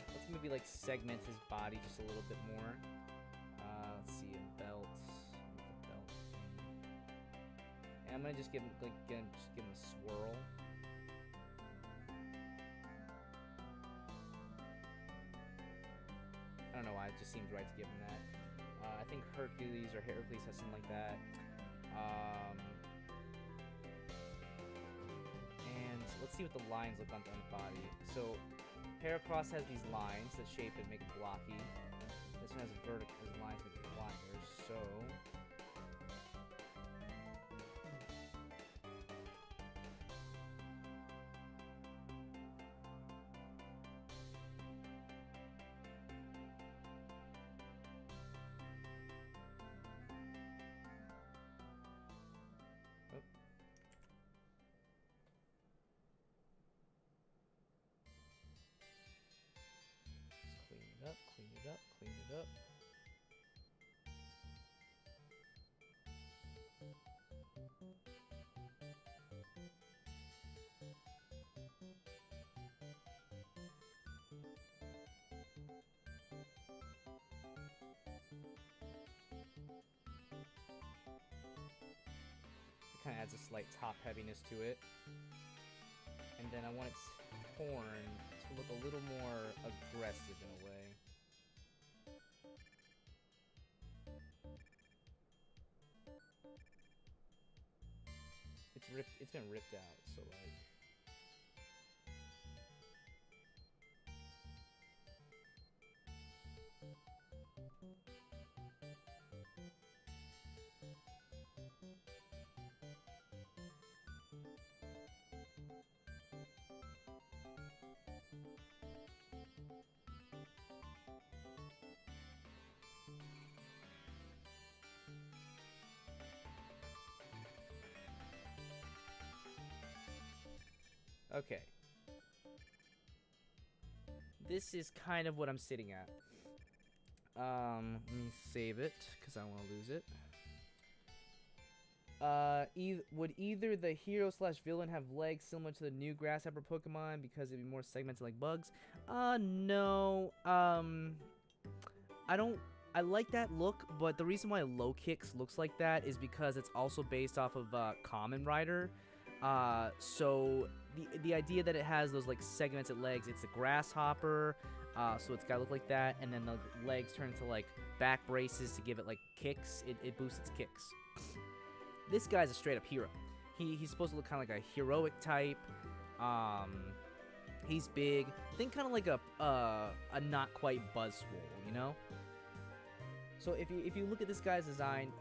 Let's maybe like segment his body just a little bit more. Let's see, a belt. And I'm gonna just give him a swirl. I don't know why, it just seems right to give him that. I think Hercules has something like that. And let's see what the lines look on the body. So Heracross has these lines that shape it, make it blocky. This one has lines that make it blocker. So clean it up. It kind of adds a slight top heaviness to it. And then I want its horn to look a little more aggressive in a way. It's been ripped out, so like okay. This is kind of what I'm sitting at. Let me save it, because I don't want to lose it. Would either the hero / villain have legs similar to the new Grasshopper Pokemon because it'd be more segmented like bugs? No. I like that look, but the reason why Low Kicks looks like that is because it's also based off of Kamen Rider. So the idea that it has those like segmented legs, it's a grasshopper, so it's gotta look like that, and then the legs turn into like back braces to give it like kicks. It boosts its kicks. This guy's a straight up hero. He's supposed to look kind of like a heroic type. He's big. Think kind of like a not quite Buzzwole, you know? So if you look at this guy's design,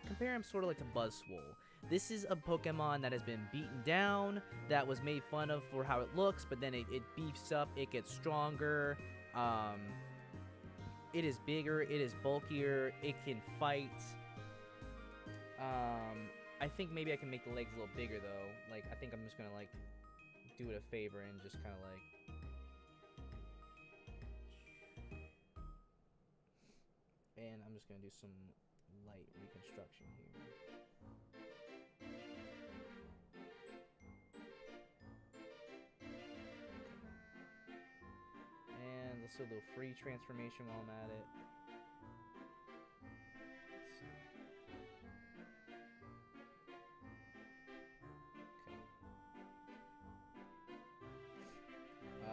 compare him sort of like to Buzzwole. This is a Pokemon that has been beaten down, that was made fun of for how it looks, but then it beefs up, it gets stronger. It is bigger, it is bulkier, it can fight. I think maybe I can make the legs a little bigger though. Like, I think I'm just gonna like do it a favor and just kind of like. And I'm just gonna do some light reconstruction here. And let's do a little free transformation while I'm at it.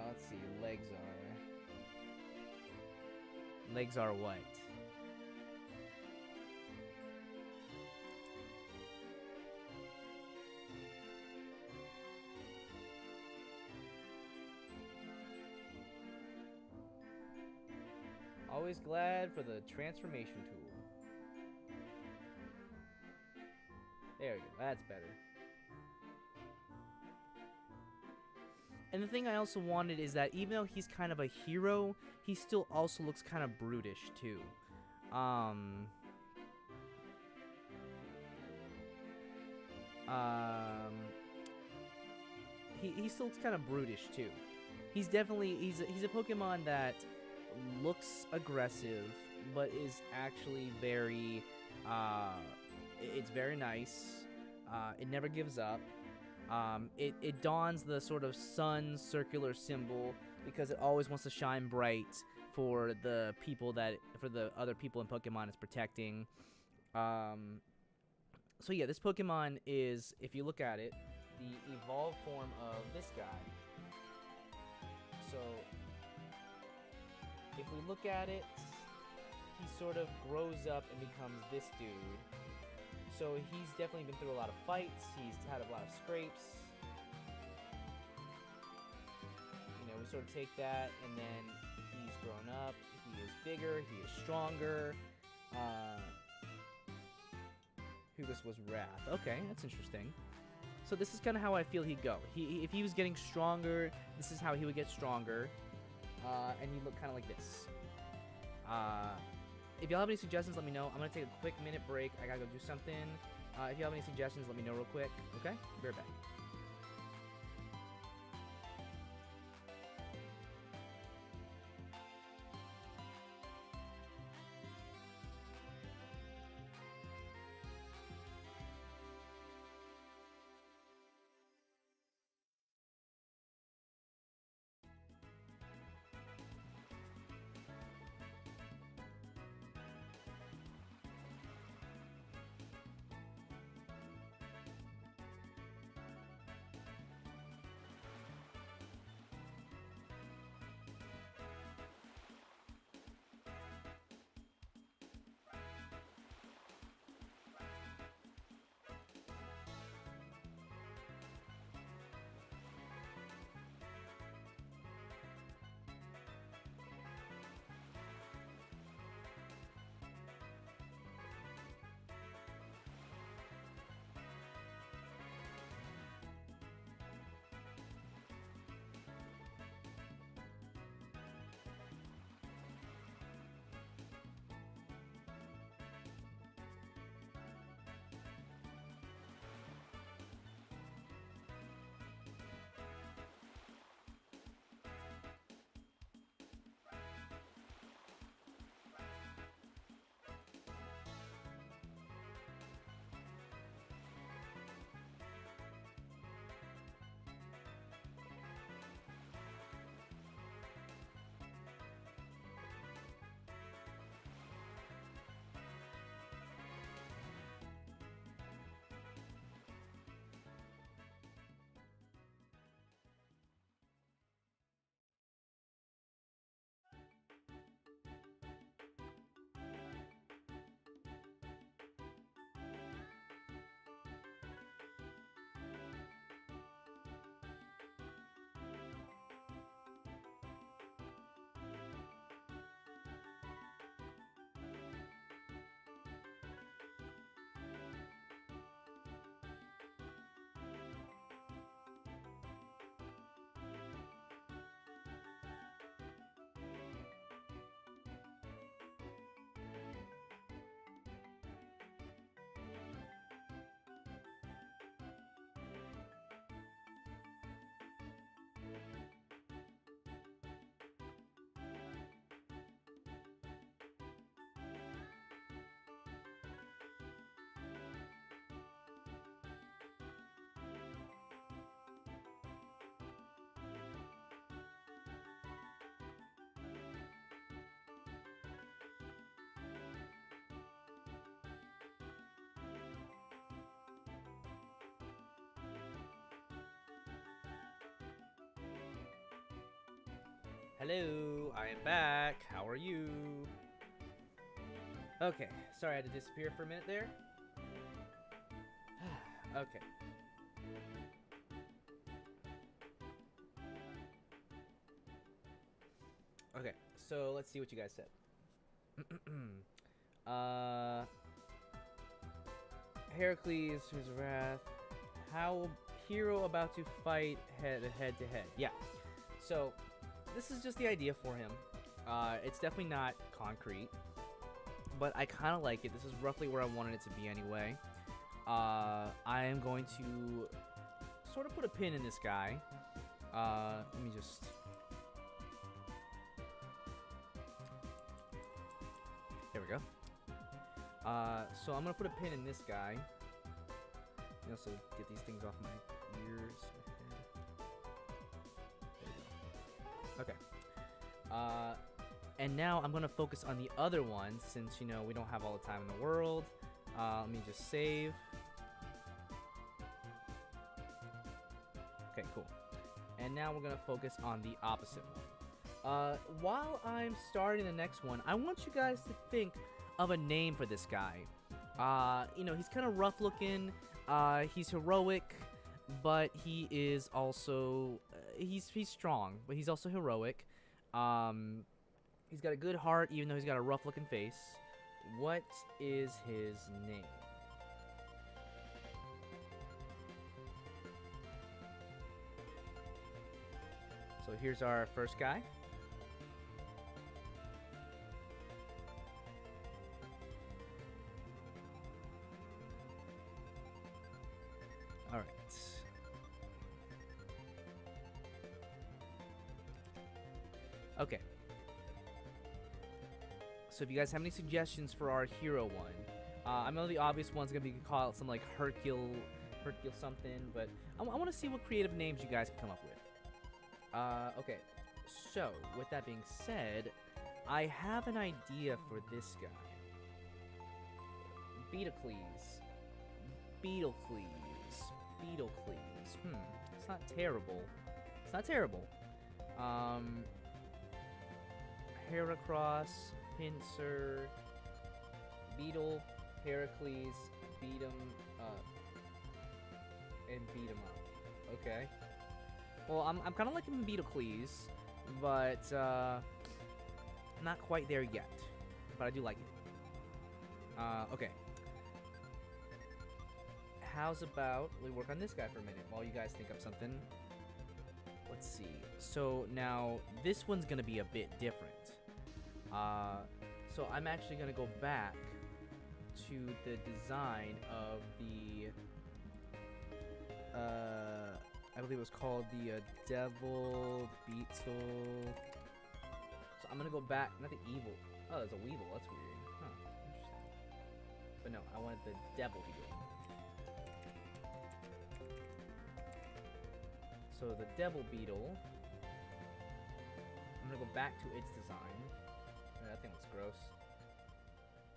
Let's see, legs are what? Always glad for the transformation tool. There we go, that's better. And the thing I also wanted is that even though he's kind of a hero, he still also looks kind of brutish too. He still looks kind of brutish too. He's definitely he's a Pokemon that looks aggressive, but is actually very it's very nice. It never gives up. It dons the sort of sun circular symbol because it always wants to shine bright for the other people in Pokemon it's protecting. So yeah, this Pokemon is, if you look at it, the evolved form of this guy. So if we look at it, he sort of grows up and becomes this dude. So he's definitely been through a lot of fights. He's had a lot of scrapes. You know, we sort of take that, and then he's grown up. He is bigger. He is stronger. Hubris was Wrath. Okay, that's interesting. So this is kind of how I feel he'd go. If he was getting stronger, this is how he would get stronger. And he'd look kind of like this. If y'all have any suggestions, let me know. I'm going to take a quick minute break. I got to go do something. If you have any suggestions, let me know real quick. Okay? Be right back. Hello, I am back. How are you? Okay, sorry I had to disappear for a minute there. Okay. Okay, so let's see what you guys said. uh, Heracles, who's wrath. How hero about to fight head to head. Yeah. So this is just the idea for him. It's definitely not concrete, but I kind of like it. This is roughly where I wanted it to be anyway. I am going to sort of put a pin in this guy. Let me just... There we go. So I'm going to put a pin in this guy. You also get these things off my ears. There we go. Okay. And now I'm going to focus on the other ones since, you know, we don't have all the time in the world. Let me just save. Okay, cool. And now we're going to focus on the opposite one. While I'm starting the next one, I want you guys to think of a name for this guy. You know, he's kind of rough looking. He's heroic, but he is also... he's strong, but he's also heroic. He's got a good heart, even though he's got a rough looking face. What is his name? So here's our first guy. All right. Okay. So if you guys have any suggestions for our hero one, I know the obvious one's gonna be called something like Hercule something, but I want to see what creative names you guys can come up with. Okay. So with that being said, I have an idea for this guy. Beetlecles. It's not terrible. It's not terrible. Heracross, Pinsir, Beetle, Heracles, beat 'em up. And beat 'em up. Okay. Well, I'm kind of liking Beetlecles, but not quite there yet. But I do like it. Okay. How's about we work on this guy for a minute while you guys think of something? Let's see. So now this one's gonna be a bit different. So I'm actually gonna go back to the design of the I believe it was called the Devil Beetle. So I'm gonna go back, not the evil. Oh, there's a Weevil. That's weird. Huh. Interesting. But no, I wanted the Devil Beetle. So the Devil Beetle, I'm gonna go back to its design. Oh, that thing looks gross.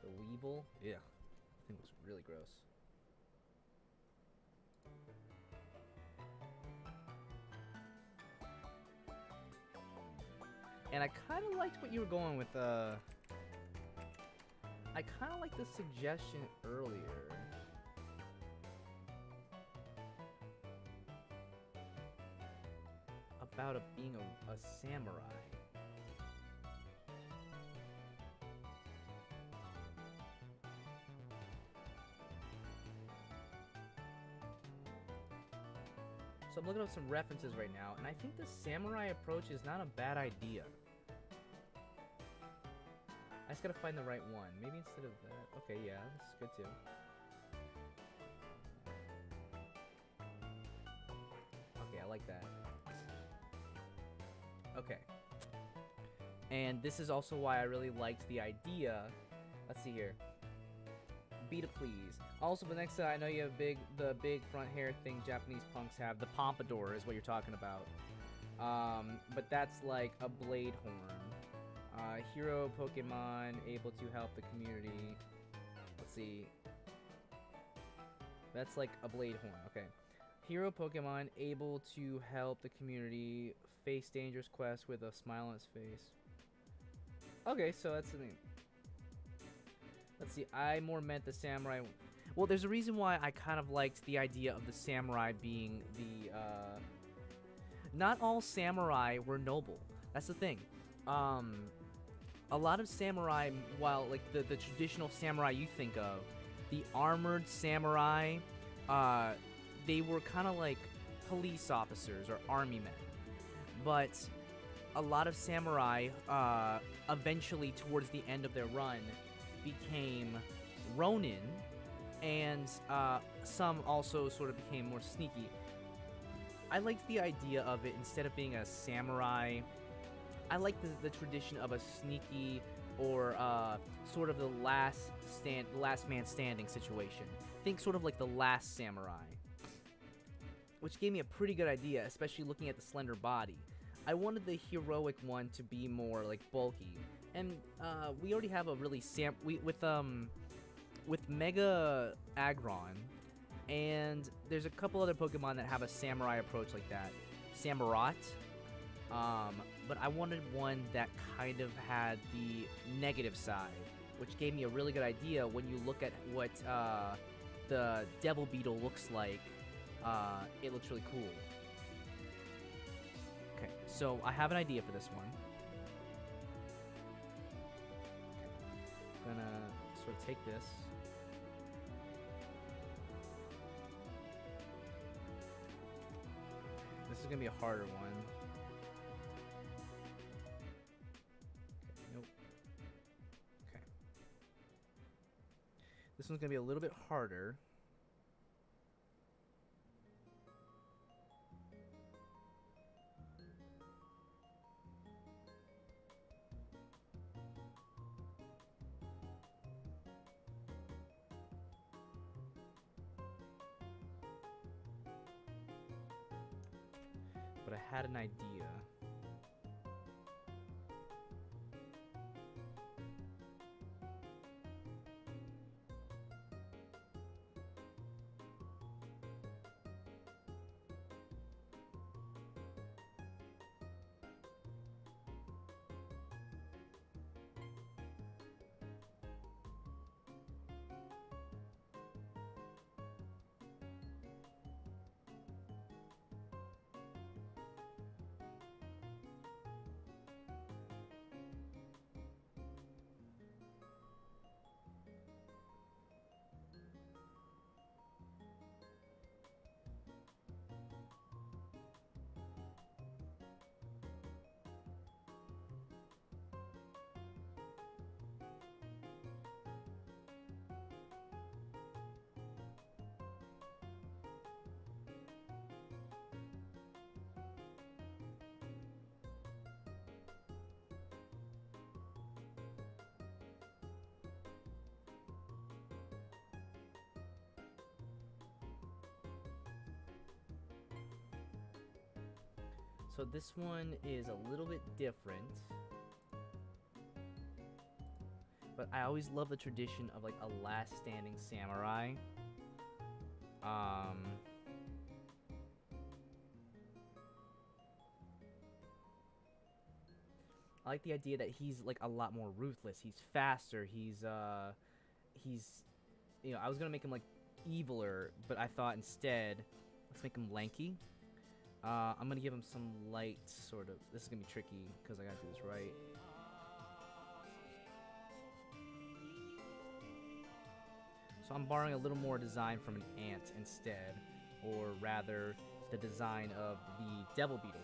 The Weevil, yeah, that thing looks really gross. And I kind of liked what you were going with. I kind of like the suggestion earlier. About being a samurai. So I'm looking up some references right now, and I think the samurai approach is not a bad idea. I just gotta find the right one. Maybe instead of that. Okay, yeah, this is good too. Okay, I like that. Okay. And this is also why I really liked the idea. Let's see here. Beetlecles. Also, the next I know you have the big front hair thing Japanese punks have. The pompadour is what you're talking about. But that's like a blade horn. Hero Pokemon able to help the community. Let's see. That's like a blade horn. Okay. Hero Pokemon able to help the community face dangerous quests with a smile on his face. Okay, so that's the name. Let's see. I more meant the samurai. Well, there's a reason why I kind of liked the idea of the samurai being the. Not all samurai were noble. That's the thing. A lot of samurai, while like the traditional samurai you think of, the armored samurai, they were kind of like police officers or army men. But a lot of samurai, eventually towards the end of their run, became ronin, and some also sort of became more sneaky. I liked the idea of it instead of being a samurai. I like the tradition of a sneaky or sort of the last man standing situation. Think sort of like the Last Samurai, which gave me a pretty good idea, especially looking at the slender body. I wanted the heroic one to be more like bulky, and we already have a really with Mega Aggron, and there's a couple other Pokemon that have a samurai approach like that, Samurott. But I wanted one that kind of had the negative side, which gave me a really good idea when you look at what the Devil Beetle looks like. It looks really cool. Okay, so I have an idea for this one. Okay. I'm gonna sort of take this. This is gonna be a harder one. This one's going to be a little bit harder. But I had an idea. So this one is a little bit different, but I always love the tradition of like a last standing samurai. I like the idea that he's like a lot more ruthless. He's faster. He's you know, I was gonna make him like eviler, but I thought instead, let's make him lanky. I'm gonna give him some light sort of. This is gonna be tricky because I gotta do this right. So I'm borrowing a little more design from an ant instead, or rather, the design of the Devil Beetle.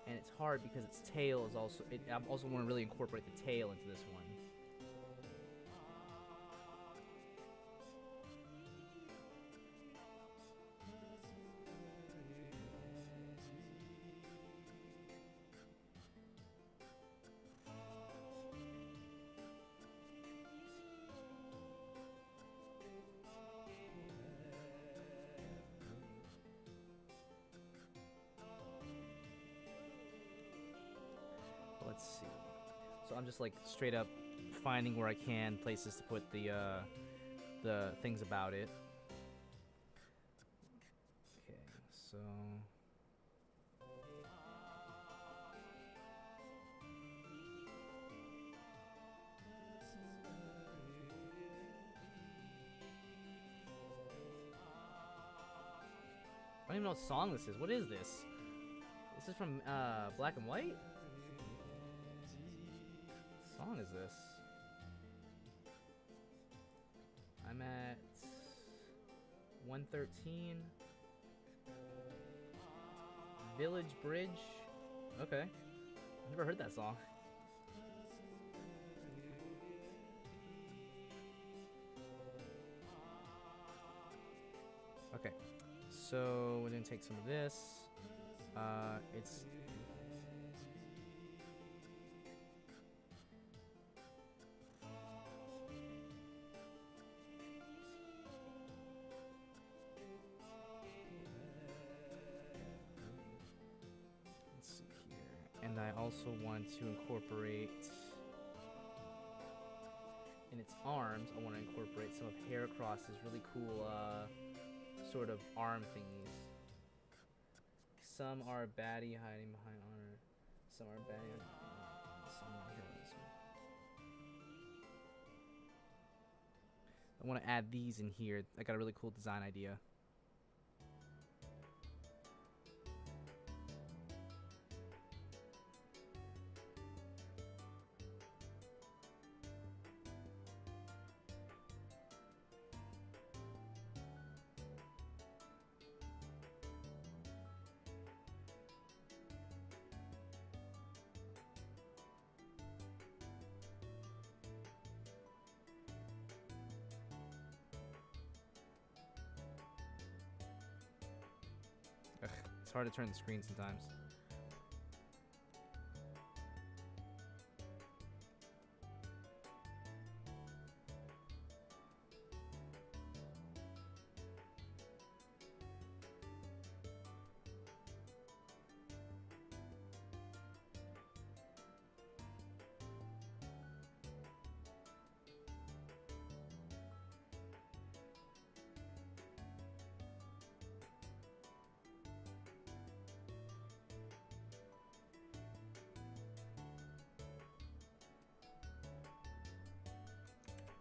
And it's hard because its tail is also... I also want to really incorporate the tail into this one. So I'm just like straight up finding where I can places to put the things about it. Okay, so I don't even know what song this is. What is this? This is from Black and White? What song is this? I'm at 113. Village Bridge. Okay. I've never heard that song. Okay. So we're gonna take some of this. It's let's see here. And I also want to incorporate in its arms, I want to incorporate some of Heracross's really cool sort of arm thingies. Some are baddie hiding behind honor. Some are baddie. Some are heroes. I want to add these in here. I got a really cool design idea. Ugh, it's hard to turn the screen sometimes.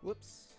Whoops.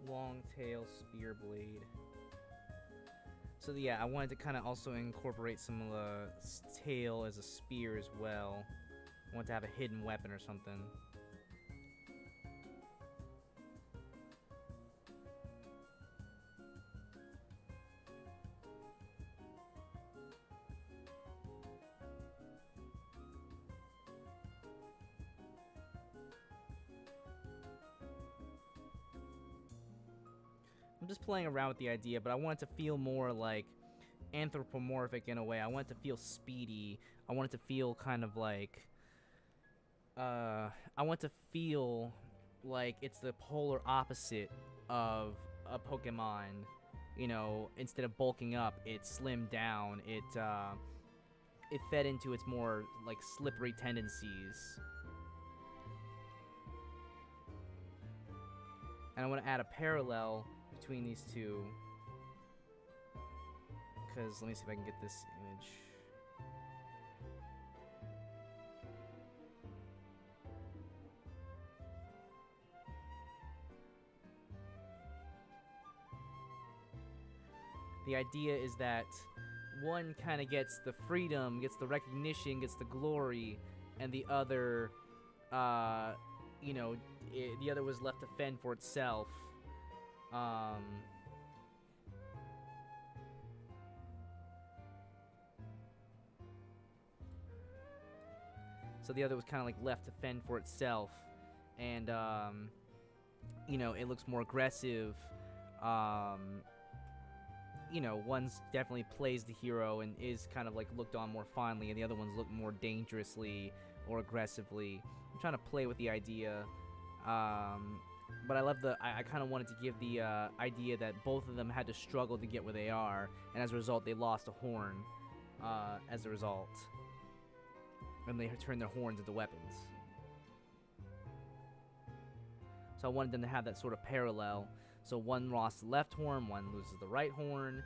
Long tail spear blade. So yeah, I wanted to kind of also incorporate some of the tail as a spear as well. I want to have a hidden weapon or something. I'm just playing around with the idea, but I want it to feel more like anthropomorphic in a way. I want it to feel speedy. I want it to feel kind of like I want to feel like it's the polar opposite of a Pokemon. You know, instead of bulking up, it slimmed down. it fed into its more like slippery tendencies. And I want to add a parallel between these two, because let me see if I can get this image. The idea is that one kind of gets the freedom, gets the recognition, gets the glory, and the other, you know, the other was left to fend for itself. So the other was kind of like left to fend for itself, and you know, it looks more aggressive. You know, one's definitely plays the hero and is kind of like looked on more fondly, and the other one's look more dangerously or aggressively. I'm trying to play with the idea, but I love I kind of wanted to give the idea that both of them had to struggle to get where they are, and as a result, they lost a horn. As a result, and they turned their horns into weapons. So I wanted them to have that sort of parallel. So one lost the left horn, one loses the right horn,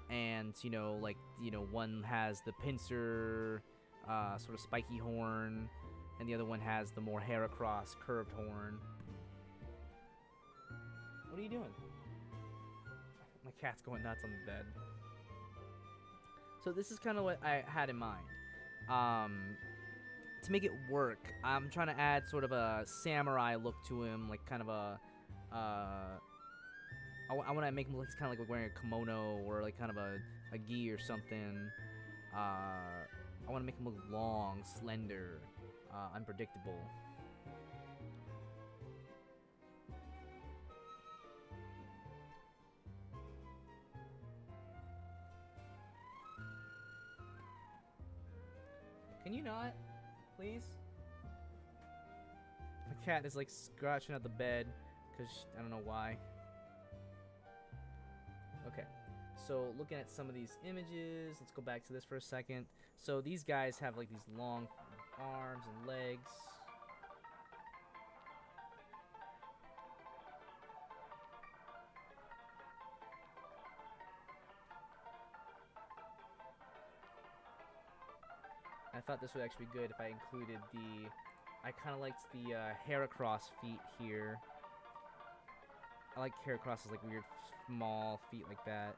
and you know, like, you know, one has the pincer, sort of spiky horn, and the other one has the more Heracross curved horn. What are you doing? My cat's going nuts on the bed. So this is kind of what I had in mind. To make it work, I'm trying to add sort of a samurai look to him, like kind of a, I want to make him look kind of like wearing a kimono or like kind of a gi or something. I want to make him look long, slender, unpredictable. Can you not? Please? The cat is like scratching at the bed because I don't know why. Okay, so looking at some of these images, let's go back to this for a second. So these guys have like these long arms and legs. I thought this would actually be good if I included the... I kind of liked the Heracross feet here. I like Heracross's like weird small feet like that.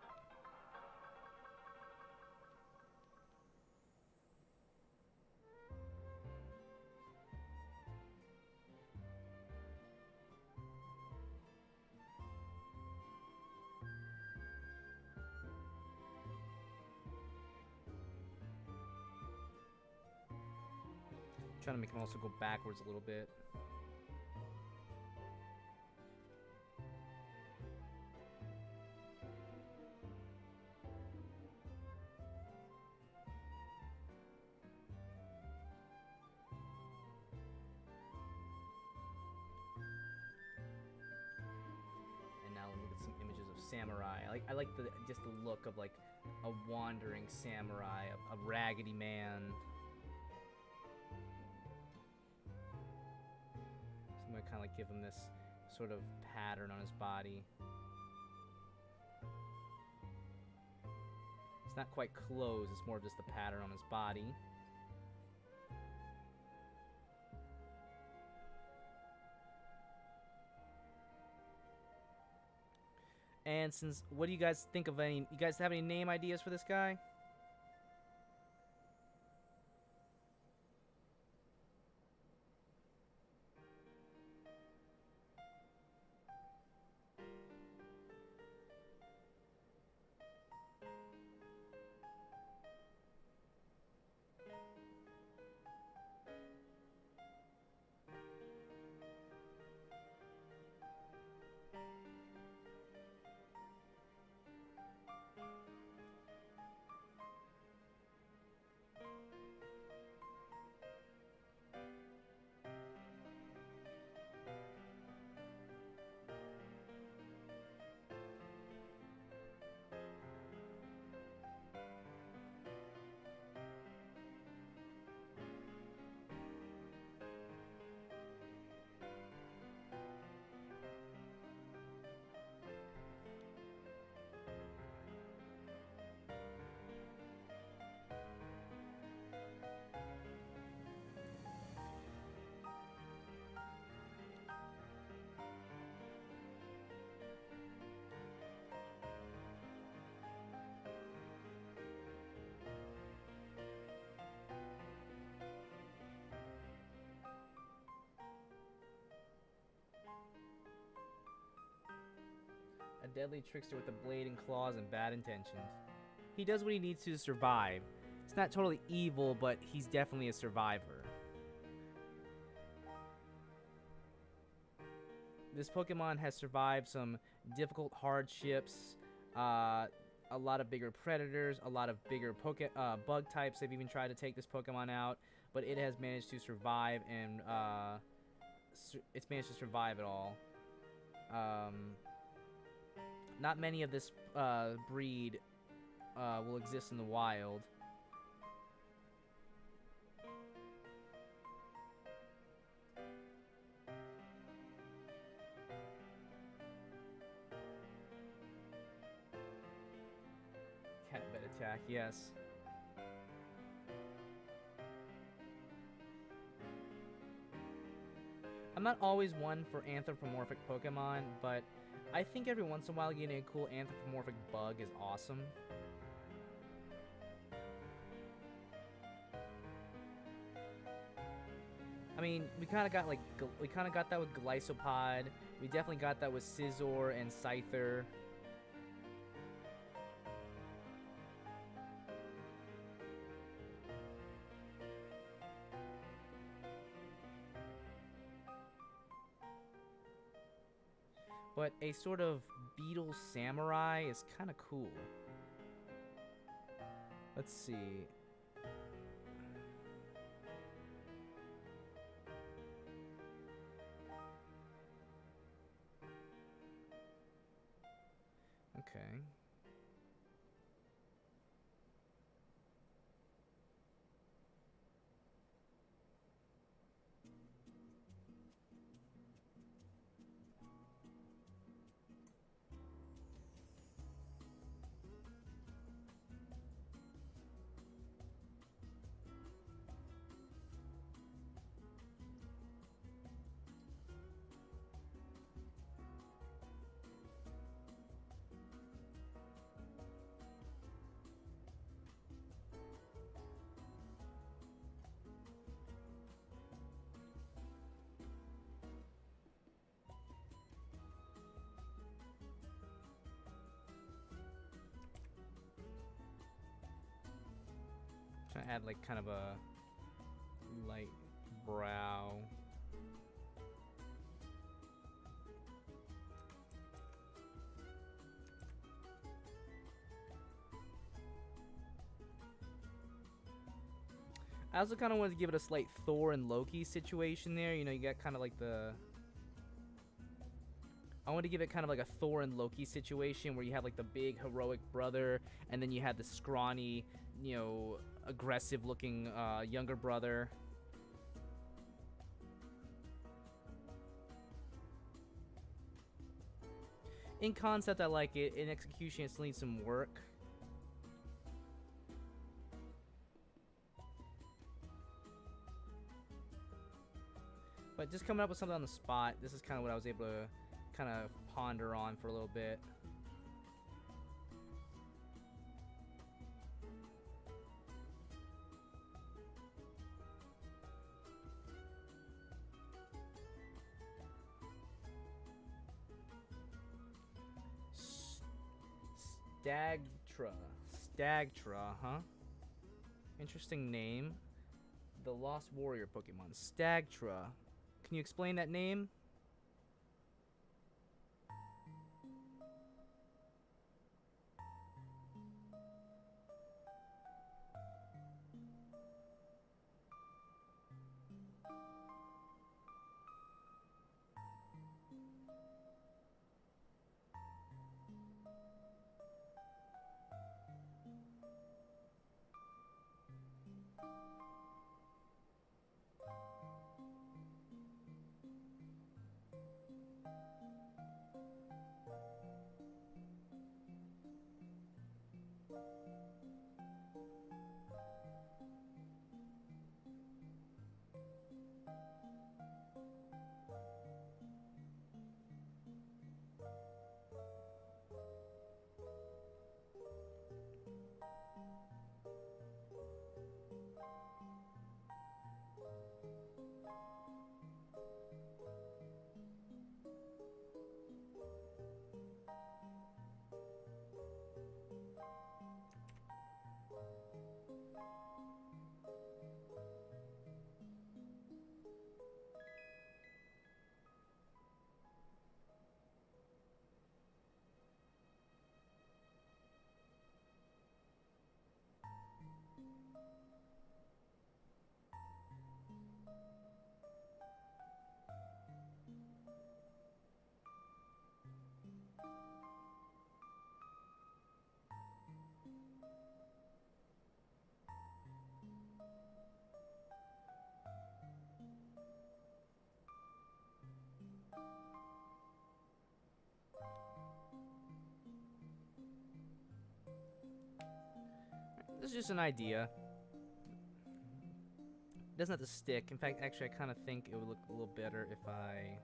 Trying to make him also go backwards a little bit. And now look at some images of samurai. I like the just the look of like a wandering samurai, a raggedy man. I'm gonna kind of like give him this sort of pattern on his body. It's not quite clothes, it's more of just the pattern on his body. And since, what do you guys think of any, you guys have any name ideas for this guy? A deadly trickster with a blade and claws and bad intentions. He does what he needs to survive. He's not totally evil, but he's definitely a survivor. This Pokemon has survived some difficult hardships, a lot of bigger predators, a lot of bigger bug types. They've even tried to take this Pokemon out, but it has managed to survive, and it's managed to survive it all. Not many of this breed will exist in the wild. Cat bed attack, yes. I'm not always one for anthropomorphic Pokemon, but I think every once in a while getting a cool anthropomorphic bug is awesome. I mean, we kind of got that with Glisopod. We definitely got that with Scizor and Scyther. But a sort of beetle samurai is kind of cool. Let's see. Okay. Trying to add like kind of a light brow. I also kind of wanted to give it a slight Thor and Loki situation there. You know, you got kind of like the... I want to give it kind of like a Thor and Loki situation where you have like the big heroic brother, and then you had the scrawny, you know, aggressive looking younger brother. In concept, I like it. In execution, it still needs some work. But just coming up with something on the spot, this is kind of what I was able to kind of ponder on for a little bit. Stagtra, huh? Interesting name. The Lost Warrior Pokemon. Stagtra. Can you explain that name? This is just an idea. It doesn't have to stick. In fact, actually, I kind of think it would look a little better if I...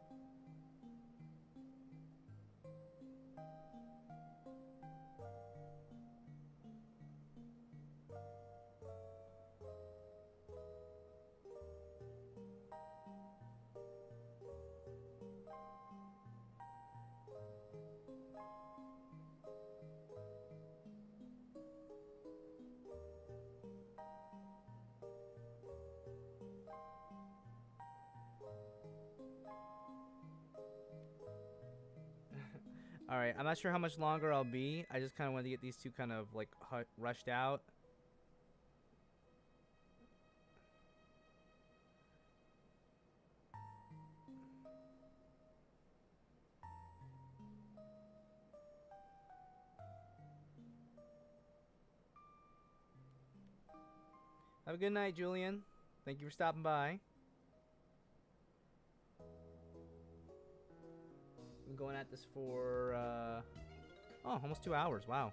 Alright, I'm not sure how much longer I'll be. I just kind of wanted to get these two kind of, like, rushed out. Have a good night, Julian. Thank you for stopping by. Been going at this for, oh, almost 2 hours. Wow.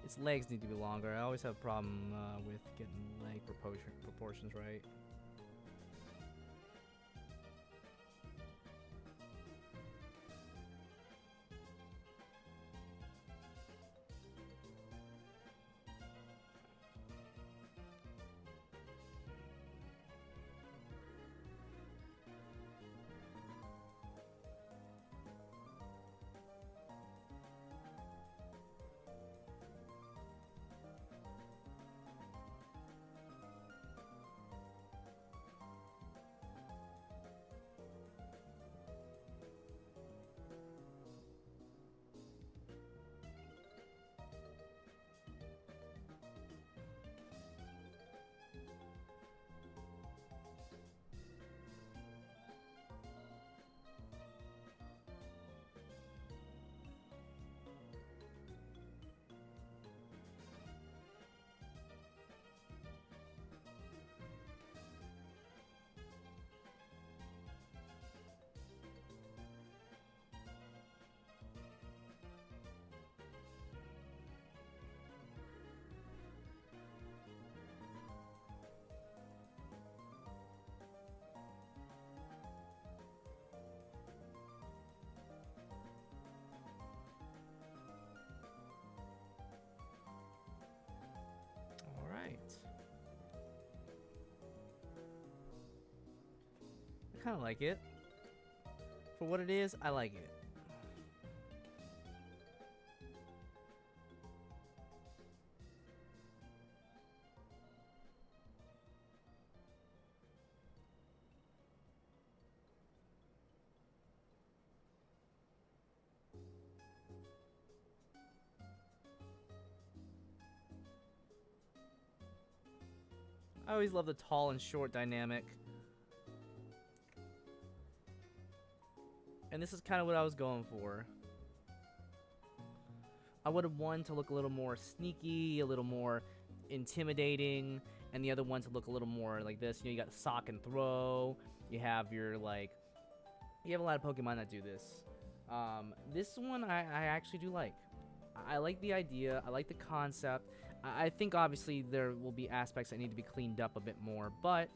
Its legs need to be longer. I always have a problem with getting leg proportions right. I kind of like it. For what it is, I like it. I always love the tall and short dynamic. And this is kind of what I was going for. I would have one to look a little more sneaky, a little more intimidating, and the other one to look a little more like this. You know, you got sock and throw. You have your, like... You have a lot of Pokemon that do this. This one I actually do like. I like the idea. I like the concept. I think, obviously, there will be aspects that need to be cleaned up a bit more, but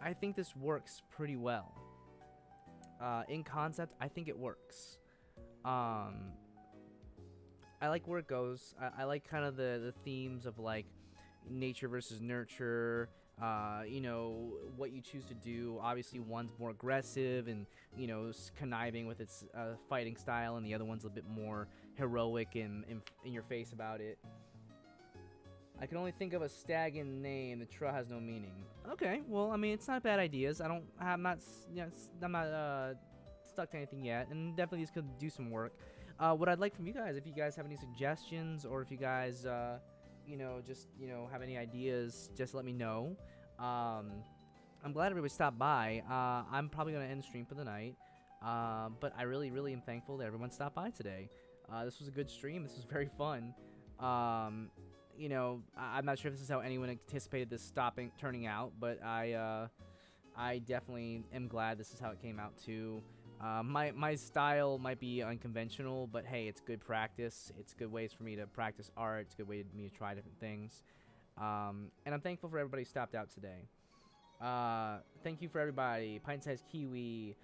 I think this works pretty well. In concept, I think it works. I like where it goes. I like kind of the themes of, like, nature versus nurture. You know, what you choose to do. Obviously, one's more aggressive and, you know, conniving with its fighting style, and the other one's a bit more heroic and in your face about it. I can only think of a stagnant name. The trail has no meaning. Okay, well, I mean, it's not bad ideas. I'm not stuck to anything yet, and definitely this could do some work. What I'd like from you guys, if you guys have any suggestions, or if you guys, you know, just, you know, have any ideas, just let me know. I'm glad everybody stopped by. I'm probably gonna end the stream for the night, but I really, really am thankful that everyone stopped by today. This was a good stream. This was very fun. You know, I'm not sure if this is how anyone anticipated this turning out, but I I definitely am glad this is how it came out too. My style might be unconventional, but hey, it's good practice. It's good ways for me to practice art. It's a good way for me to try different things. And I'm thankful for everybody who stopped out today. Thank you for everybody. Pint Size Kiwi,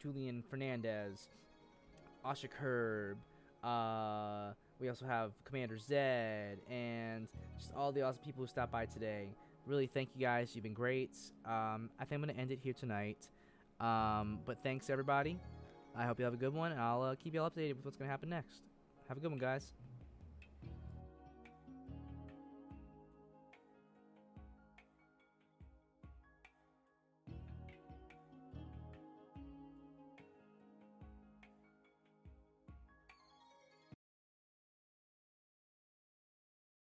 Julian Fernandez, Asha Curb. We also have Commander Zed, and just all the awesome people who stopped by today. Really, thank you guys. You've been great. I think I'm going to end it here tonight. But thanks, everybody. I hope you have a good one, and I'll keep you all updated with what's going to happen next. Have a good one, guys.